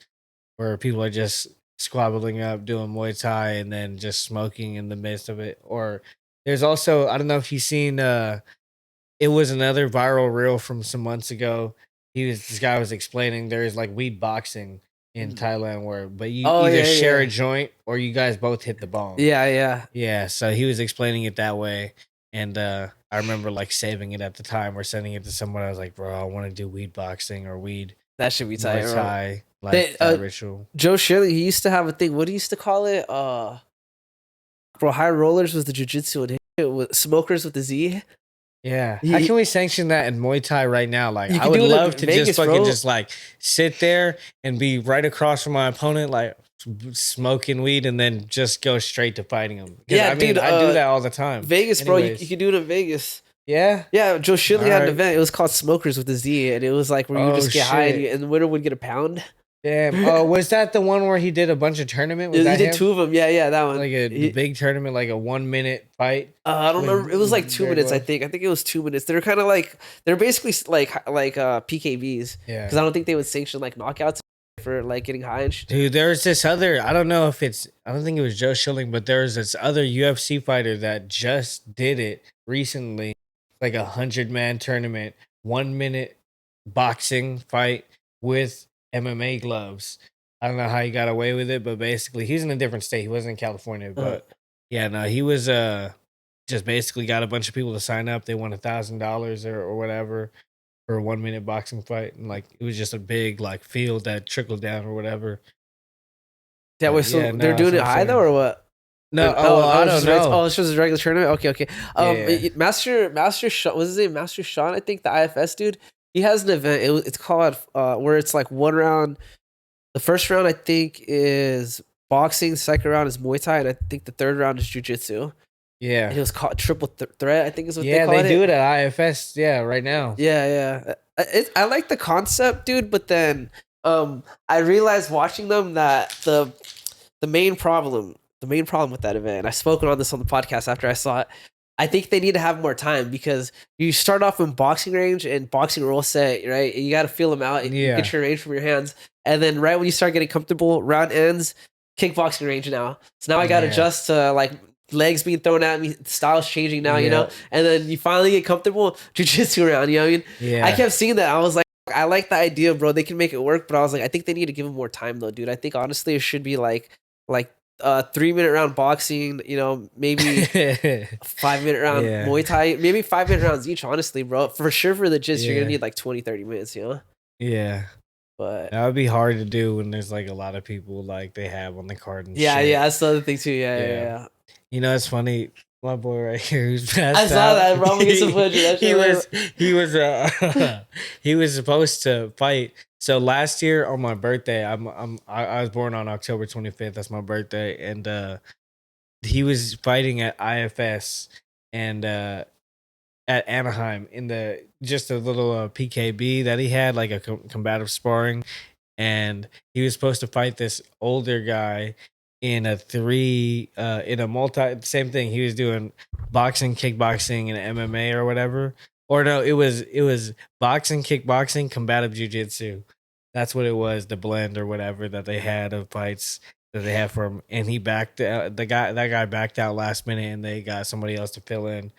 where people are just squabbling up, doing Muay Thai, and then just smoking in the midst of it. Or there's also, I don't know if you've seen, it was another viral reel from some months ago. This guy was explaining there's like weed boxing in Thailand but you either share a joint or you guys both hit the bong. Yeah. So he was explaining it that way. And I remember like saving it at the time or sending it to someone. I was like, bro, I want to do weed boxing or weed That should be tight. Muay Bro. Thai, like that ritual. Joe Shirley, he used to have a thing. What he used to call it? Bro, high rollers was the jiu-jitsu and it was smokers with the Z. Yeah. How can we sanction that in Muay Thai right now? Like, I would love to Vegas, just fucking bro. just like sit there and be right across from my opponent, like smoking weed, and then just go straight to fighting him. Yeah, I mean, dude, I do that all the time. Vegas, bro. You Anyways. could do it in Vegas. Yeah. Yeah, Joe Shirley had an Alright. event. It was called Smokers with the Z, and it was like where you Oh, just get high shit. and the winner would get a pound. Damn. Oh, was that the one where he did a bunch of tournament? Was He that did him? two of them. Yeah, that one. Like a big tournament, like a 1 minute fight. I don't with- remember. It was like with 2 Greg minutes. I Wolf? think it was 2 minutes. They're kind of like they're basically like PKVs. Yeah. Because I don't think they would sanction like knockouts for like getting high and shit. Dude, there's this other, I don't know if I don't think it was Joe Schilling, but there's this other UFC fighter that just did it recently. Like 100-man tournament, 1 minute boxing fight with MMA gloves. I don't know how he got away with it, but basically he's in a different state. He wasn't in California, but Yeah, no, he was just basically got a bunch of people to sign up. They won $1,000 or whatever for a 1 minute boxing fight, and like it was just a big like field that trickled down or whatever. Yeah, wait, But so yeah, they're no, that's doing what it I'm high though, saying. or what? No, oh Oh, well, no, I it's don't just regular. know. Oh, it's just a regular tournament. Okay, okay. Yeah, Master Sean, what's his name? Master Sean, I think the IFS dude. He has an event. It's called where it's like one round. The first round I think is boxing. The second round is Muay Thai, and I think the third round is Jiu-Jitsu. And yeah, it was called Triple Threat. I think is what they yeah. They called do it. it at IFS. Yeah, right now. Yeah, yeah. I like the concept, dude. But then I realized watching them that the main problem with that event, and I've spoken on this on the podcast after I saw it. I think they need to have more time because you start off in boxing range and boxing rule set, right? And you got to feel them out and you Yeah, get your range from your hands. And then right when you start getting comfortable, round ends, kickboxing range now. So now I got to yeah, adjust to like legs being thrown at me, styles changing now, you know? yeah, And then you finally get comfortable, jujitsu round, you know what I mean? I yeah. kept seeing that. I was like, I like the idea, bro. They can make it work, but I was like, I think they need to give them more time though, dude. I think honestly it should be like 3 minute round boxing, you know, maybe 5 minute round Yeah, Muay Thai, maybe 5 minute rounds each, honestly, bro. For sure for the gist, you're gonna yeah, need like 20, 30 minutes, you know? yeah. But That would be hard to do when there's like a lot of people like they have on the card and yeah, shit. yeah, that's the other thing too. Yeah, yeah, Yeah. yeah. You know, it's funny. My boy right here who's I passed saw out. that, bro. I'm gonna get some footage of that he shit later. was he was he was supposed to fight. So last year on my birthday, I was born on October 25th. That's my birthday, and he was fighting at IFS and at Anaheim in the just a little PKB that he had, like a combative sparring, and he was supposed to fight this older guy in a in a multi same thing. He was doing boxing, kickboxing, and MMA or whatever. Or no, it was boxing, kickboxing, combative jujitsu. That's what it was, the blend or whatever that they had of fights that they had for him. And he backed out. That guy backed out last minute, and they got somebody else to fill in.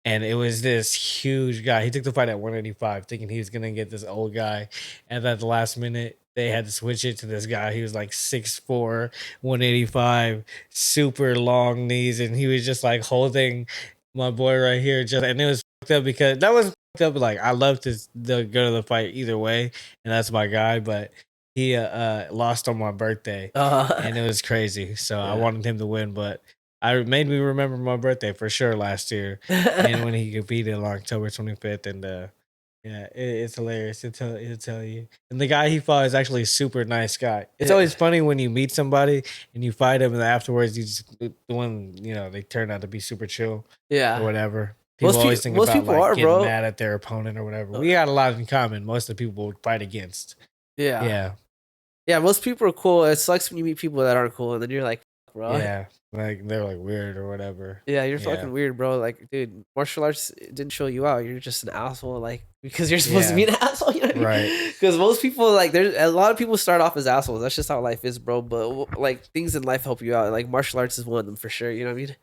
And it was this huge guy. He took the fight at 185, thinking he was gonna get this old guy. And at the last minute, they had to switch it to this guy. He was like 6'4", 185, super long knees, and he was just like holding my boy right here. Just and it was fucked up because that was fucked up. Like I love to go to the fight either way, and that's my guy. But he lost on my birthday, and it was crazy. So I Yeah. wanted him to win, but I made me remember my birthday for sure last year, and when he competed on October 25th, and yeah, it's hilarious. He'll tell you. And the guy he fought is actually a super nice guy. It's Yeah. always funny when you meet somebody and you fight him, and afterwards you just the one they turn out to be super chill or Yeah. whatever. People always think Most about people like are, getting bro. mad at their opponent or whatever. Uh, We got a lot in common. Most of the people would fight against. Yeah. Yeah, Yeah, most people are cool. It sucks when you meet people that aren't cool and then you're like, bro. yeah. Like they're like weird or whatever. Yeah, you're Yeah, fucking weird, bro. Like, dude, martial arts didn't show you out. You're just an asshole, like because you're supposed to yeah. be an asshole. You know what I mean? Right. Because most people, like, there's a lot of people start off as assholes. That's just how life is, bro. But like, things in life help you out. Like, martial arts is one of them for sure. You know what I mean?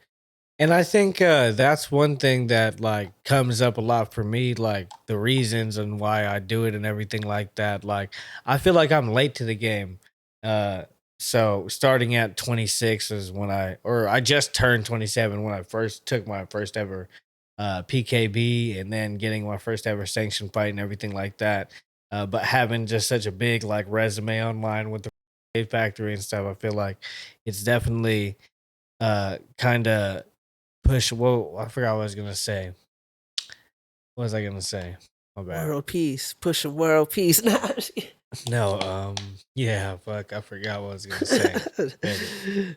And I think that's one thing that like comes up a lot for me, like the reasons and why I do it and everything like that. Like I feel like I'm late to the game. Uh, so starting at 26 is when I just turned 27 when I first took my first ever PKB, and then getting my first ever sanctioned fight and everything like that. But having just such a big like resume online with the factory and stuff, I feel like it's definitely kind of push. Whoa, I forgot what I was gonna say. What was I gonna say? My bad. World peace, pushing world peace. Nah, No, yeah, fuck, I forgot what I was gonna say.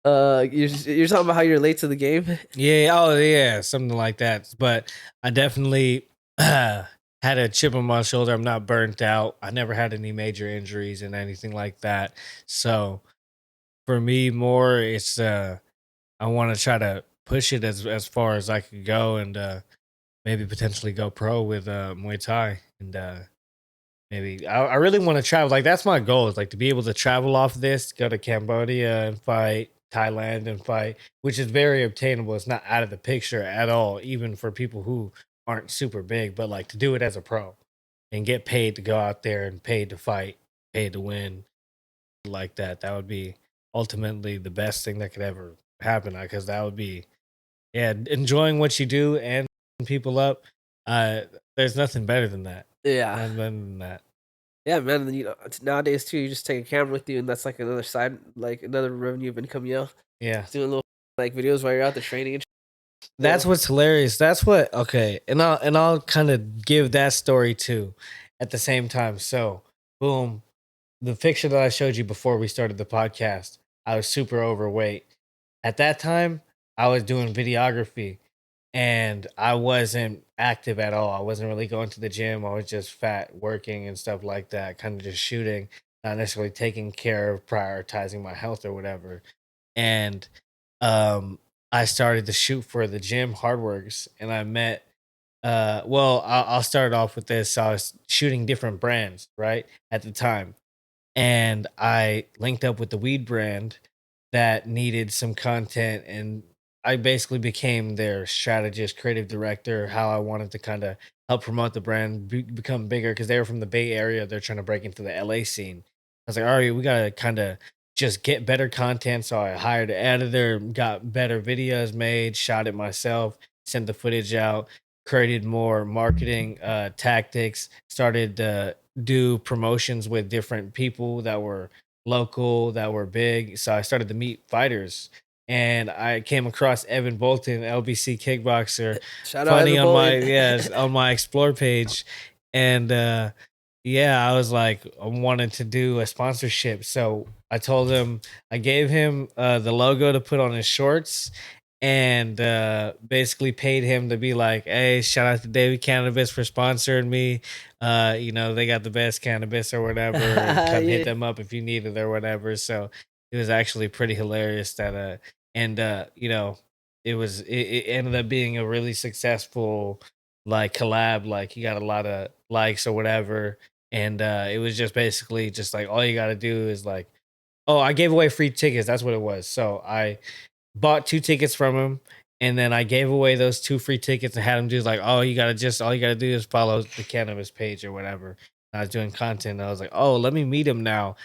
you're talking about how you're late to the game. Yeah, oh yeah, something like that. But I definitely had a chip on my shoulder. I'm not burnt out. I never had any major injuries and anything like that. So for me, more it's I want to try to push it as far as I could go, and maybe potentially go pro with Muay Thai, and maybe I really want to travel. Like that's my goal, is like to be able to travel off this, go to Cambodia and fight, Thailand and fight, which is very obtainable. It's not out of the picture at all, even for people who aren't super big. But like to do it as a pro and get paid to go out there and paid to fight, paid to win, like that. That would be ultimately the best thing that could ever happen because that would be, yeah, enjoying what you do and people up. Uh, there's nothing better than that. Yeah. Nothing better than that. Yeah, man. And, you know, nowadays too, you just take a camera with you, and that's like another side, like another revenue of income. You know, Yeah. just doing little like videos while you're out there training. And That's what's hilarious. That's what okay, and I'll kind of give that story too at the same time. So, boom, the picture that I showed you before we started the podcast, I was super overweight. At that time, I was doing videography and I wasn't active at all. I wasn't really going to the gym. I was just fat, working and stuff like that, kind of just shooting, not necessarily taking care of prioritizing my health or whatever. And um I started to shoot for the gym Hardworks and I met well, I'll start off with this. So I was shooting different brands, right? At the time. And I linked up with the weed brand that needed some content and I basically became their strategist, creative director, how I wanted to kind of help promote the brand, become bigger because they were from the Bay Area. They're trying to break into the LA scene. I was like, all right, we got to kind of just get better content. So I hired an editor, got better videos made, shot it myself, sent the footage out, created more marketing tactics, started to do promotions with different people that were local, that were big. So I started to meet fighters and I came across Evan Bolton, LBC kickboxer, shout out funny Evan on my Bolton. on my explore page, and yeah, I was like, I wanted to do a sponsorship, so I told him, I gave him the logo to put on his shorts. And basically paid him to be like, hey, shout out to David Cannabis for sponsoring me. You know, they got the best cannabis or whatever. Come hit them up if you need it or whatever. So it was actually pretty hilarious that and you know, it ended up being a really successful like collab. Like he got a lot of likes or whatever. And it was just basically just like all you gotta do is like, oh, I gave away free tickets. That's what it was. So I bought 2 tickets from him, and then I gave away those 2 free tickets and had him do like, oh, all you gotta do is follow the cannabis page or whatever. And I was doing content. And I was like, oh, let me meet him now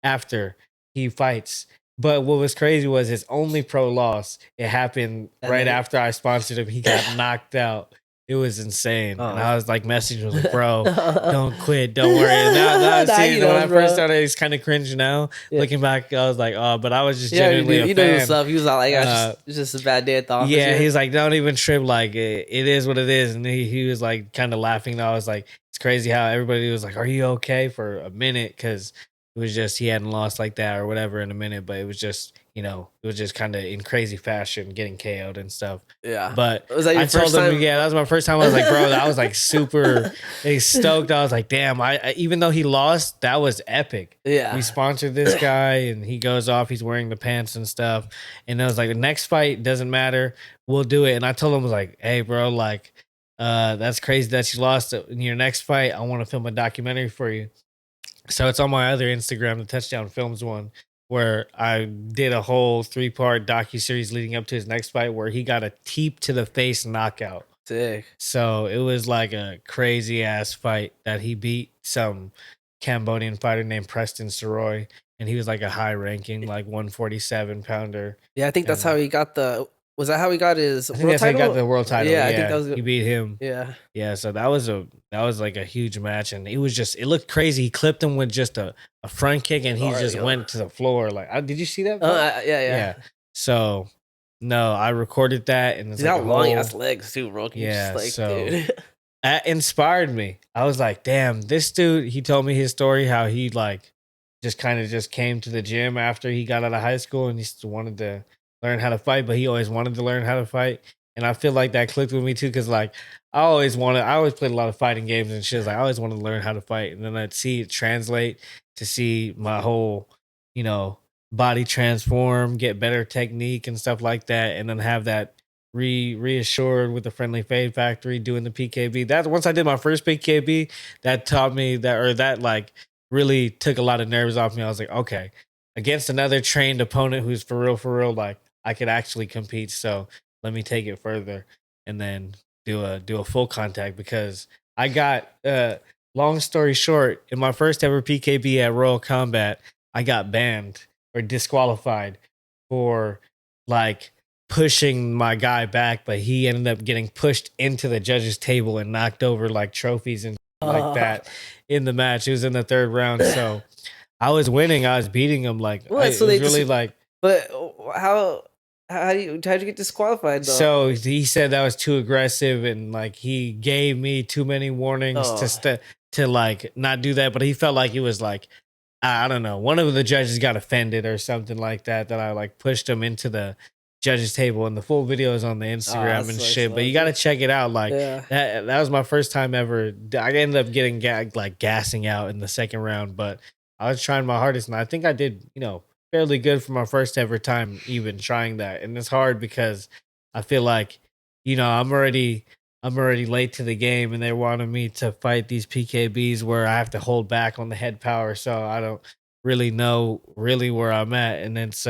after he fights. But what was crazy was his only pro loss. It happened right after I sponsored him. He got knocked out. It was insane. And I was like messaging him like, bro, don't quit. Don't worry. And now see, when I first started, it's kind of cringe now. Yeah. Looking back, I was like, oh, but I was just genuinely a fan. Stuff. He was like, it's just a bad day at the office. Yeah, he's like, don't even trip. Like, it is what it is. And he was like kind of laughing. I was like, it's crazy how everybody was like, are you okay for a minute? Because it was just, he hadn't lost like that or whatever in a minute. But it was just, you know, it was just kind of in crazy fashion getting KO'd and stuff. Yeah. But was that your first time? Yeah, that was my first time. I was like, bro, I was like super stoked. I was like, damn, I even though he lost, that was epic. Yeah. We sponsored this guy and he goes off, he's wearing the pants and stuff. And I was like, the next fight doesn't matter. We'll do it. And I told him, I was like, hey, bro, like, that's crazy that you lost in your next fight. I want to film a documentary for you. So it's on my other Instagram, the Touchdown Films one, where I did a whole 3-part docuseries leading up to his next fight where he got a teep to the face knockout. Sick. So it was like a crazy ass fight that he beat some Cambodian fighter named Preston Soroy. And he was like a high ranking, like 147 pounder. Yeah, I think that's how he got was that how he got his world title? That's how he got the world title. Yeah, I think that was he beat him. Yeah. Yeah, so that was like a huge match, and it looked crazy. He clipped him with just a front kick, and he just went to the floor. Like, did you see that? Yeah. So, no, I recorded that, and it's like long ass legs too, bro. Yeah, like, so dude. That inspired me. I was like, damn, this dude. He told me his story, how he like just kind of just came to the gym after he got out of high school, and he just wanted to learn how to fight, but he always wanted to learn how to fight. And I feel like that clicked with me too, because like I always played a lot of fighting games and shit. Like I always wanted to learn how to fight. And then I'd see it translate to see my whole, you know, body transform, get better technique and stuff like that. And then have that reassured with the Friendly Fade Factory doing the PKB. That once I did my first PKB, that taught me that like really took a lot of nerves off me. I was like, okay, against another trained opponent who's for real, like I could actually compete. So let me take it further and then do a full contact, because I got long story short, in my first ever PKB at Royal Combat, I got banned or disqualified for like pushing my guy back, but he ended up getting pushed into the judges' table and knocked over like trophies and like that in the match. It was in the third round, so I was winning. I was beating him. Like What? So it they was really just. like. But how'd you get disqualified though? So he said that was too aggressive, and like he gave me too many warnings to like not do that. But he felt like it was like I don't know. One of the judges got offended or something like that. That I like pushed him into the judges table, and the full video is on the Instagram and shit. But you got to check it out. Like that was my first time ever. I ended up getting gassing out in the second round, but I was trying my hardest, and I think I did. Fairly good for my first ever time even trying that. And it's hard because I feel like, I'm already late to the game, and they wanted me to fight these PKBs where I have to hold back on the head power. So I don't really know really where I'm at. And it's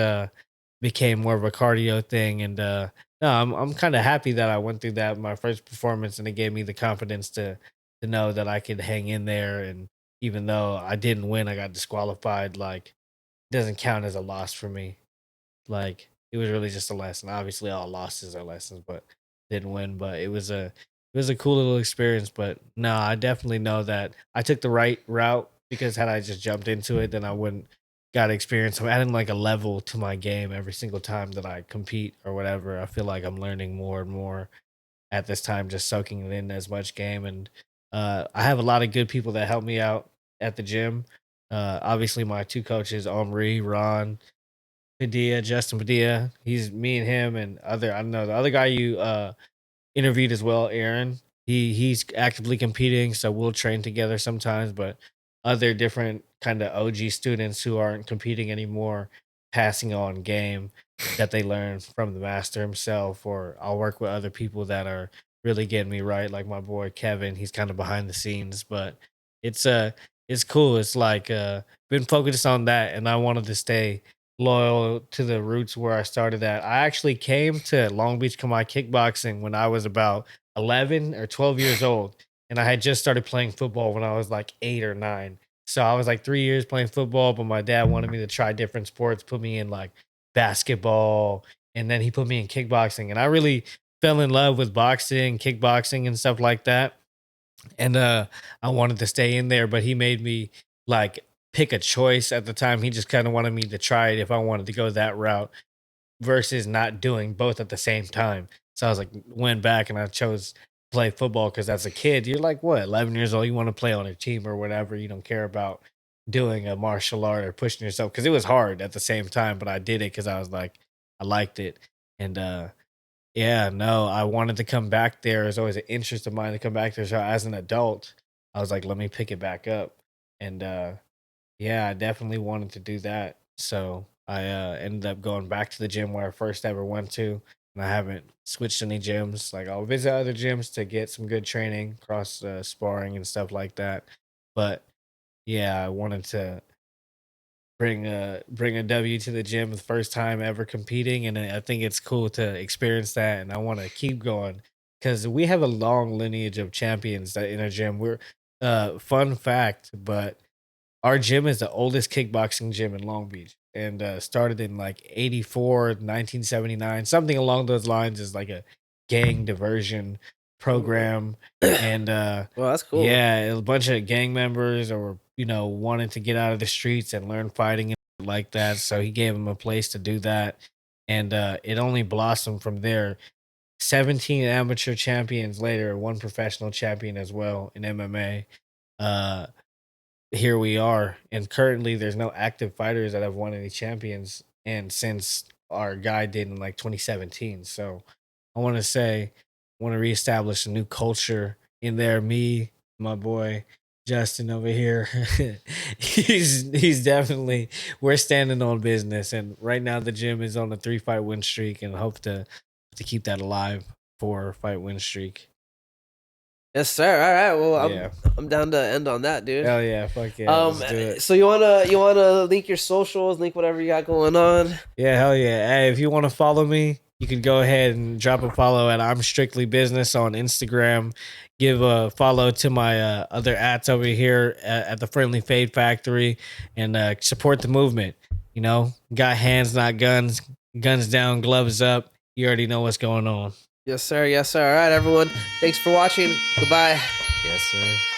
became more of a cardio thing. And no, I'm kind of happy that I went through that my first performance, and it gave me the confidence to know that I could hang in there. And even though I didn't win, I got disqualified, like doesn't count as a loss for me. Like it was really just a lesson. Obviously, all losses are lessons, but didn't win. But it was a cool little experience. But no, I definitely know that I took the right route, because had I just jumped into it, then I wouldn't got experience. I'm adding like a level to my game every single time that I compete or whatever. I feel like I'm learning more and more at this time, just soaking it in as much game. And I have a lot of good people that help me out at the gym. Obviously, my two coaches, Omri, Ron, Padilla, Justin Padilla. He's me and him and other. I don't know the other guy you interviewed as well, Aaron. He's actively competing, so we'll train together sometimes. But other different kind of OG students who aren't competing anymore, passing on game that they learn from the master himself, or I'll work with other people that are really getting me right, like my boy Kevin. He's kind of behind the scenes, but it's it's cool. It's like been focused on that, and I wanted to stay loyal to the roots where I started at. I actually came to Long Beach Khami Kickboxing when I was about 11 or 12 years old, and I had just started playing football when I was like 8 or 9. So I was like 3 years playing football, but my dad wanted me to try different sports, put me in like basketball, and then he put me in kickboxing, and I really fell in love with boxing, kickboxing, and stuff like that. And I wanted to stay in there, but he made me like pick a choice at the time. He just kind of wanted me to try it if I wanted to go that route versus not doing both at the same time. So I was like, went back and I chose to play football, because as a kid, you're like, what, 11 years old, you want to play on a team or whatever. You don't care about doing a martial art or pushing yourself, because it was hard at the same time, but I did it because I was like, I liked it. And yeah, no, I wanted to come back there. It's always an interest of mine to come back there. So as an adult, I was like, let me pick it back up. And yeah, I definitely wanted to do that. So I ended up going back to the gym where I first ever went to. And I haven't switched any gyms. Like I'll visit other gyms to get some good training, cross sparring and stuff like that. But yeah, I wanted to bring a W to the gym the first time ever competing, and I think it's cool to experience that, and I want to keep going because we have a long lineage of champions that in our gym. We're fun fact, but our gym is the oldest kickboxing gym in Long Beach, and started in like 84, 1979, something along those lines. Is like a gang diversion program, and Well, that's cool. yeah, a bunch of gang members or wanting to get out of the streets and learn fighting and like that. So he gave him a place to do that, and it only blossomed from there. 17 amateur champions later, one professional champion as well in MMA. Uh, Here we are, and currently there's no active fighters that have won any champions, and since our guy did in like 2017. So I want to say, I want to reestablish a new culture in there. Me, my boy Justin over here, he's definitely, we're standing on business, and right now the gym is on a 3 fight win streak, and hope to keep that alive, 4 fight win streak. Yes, sir. All right. Well, Yeah. I'm down to end on that, dude. Hell yeah, fuck yeah, let's do it. So you wanna link your socials, link whatever you got going on. Yeah, hell yeah. Hey, if you want to follow me, you can go ahead and drop a follow at I'm Strictly Business on Instagram. Give a follow to my other ats over here at the Friendly Fade Factory, and support the movement. Got hands, not guns. guns down, gloves up. You already know what's going on. Yes, sir. Yes, sir. All right, everyone. Thanks for watching. Goodbye. Yes, sir.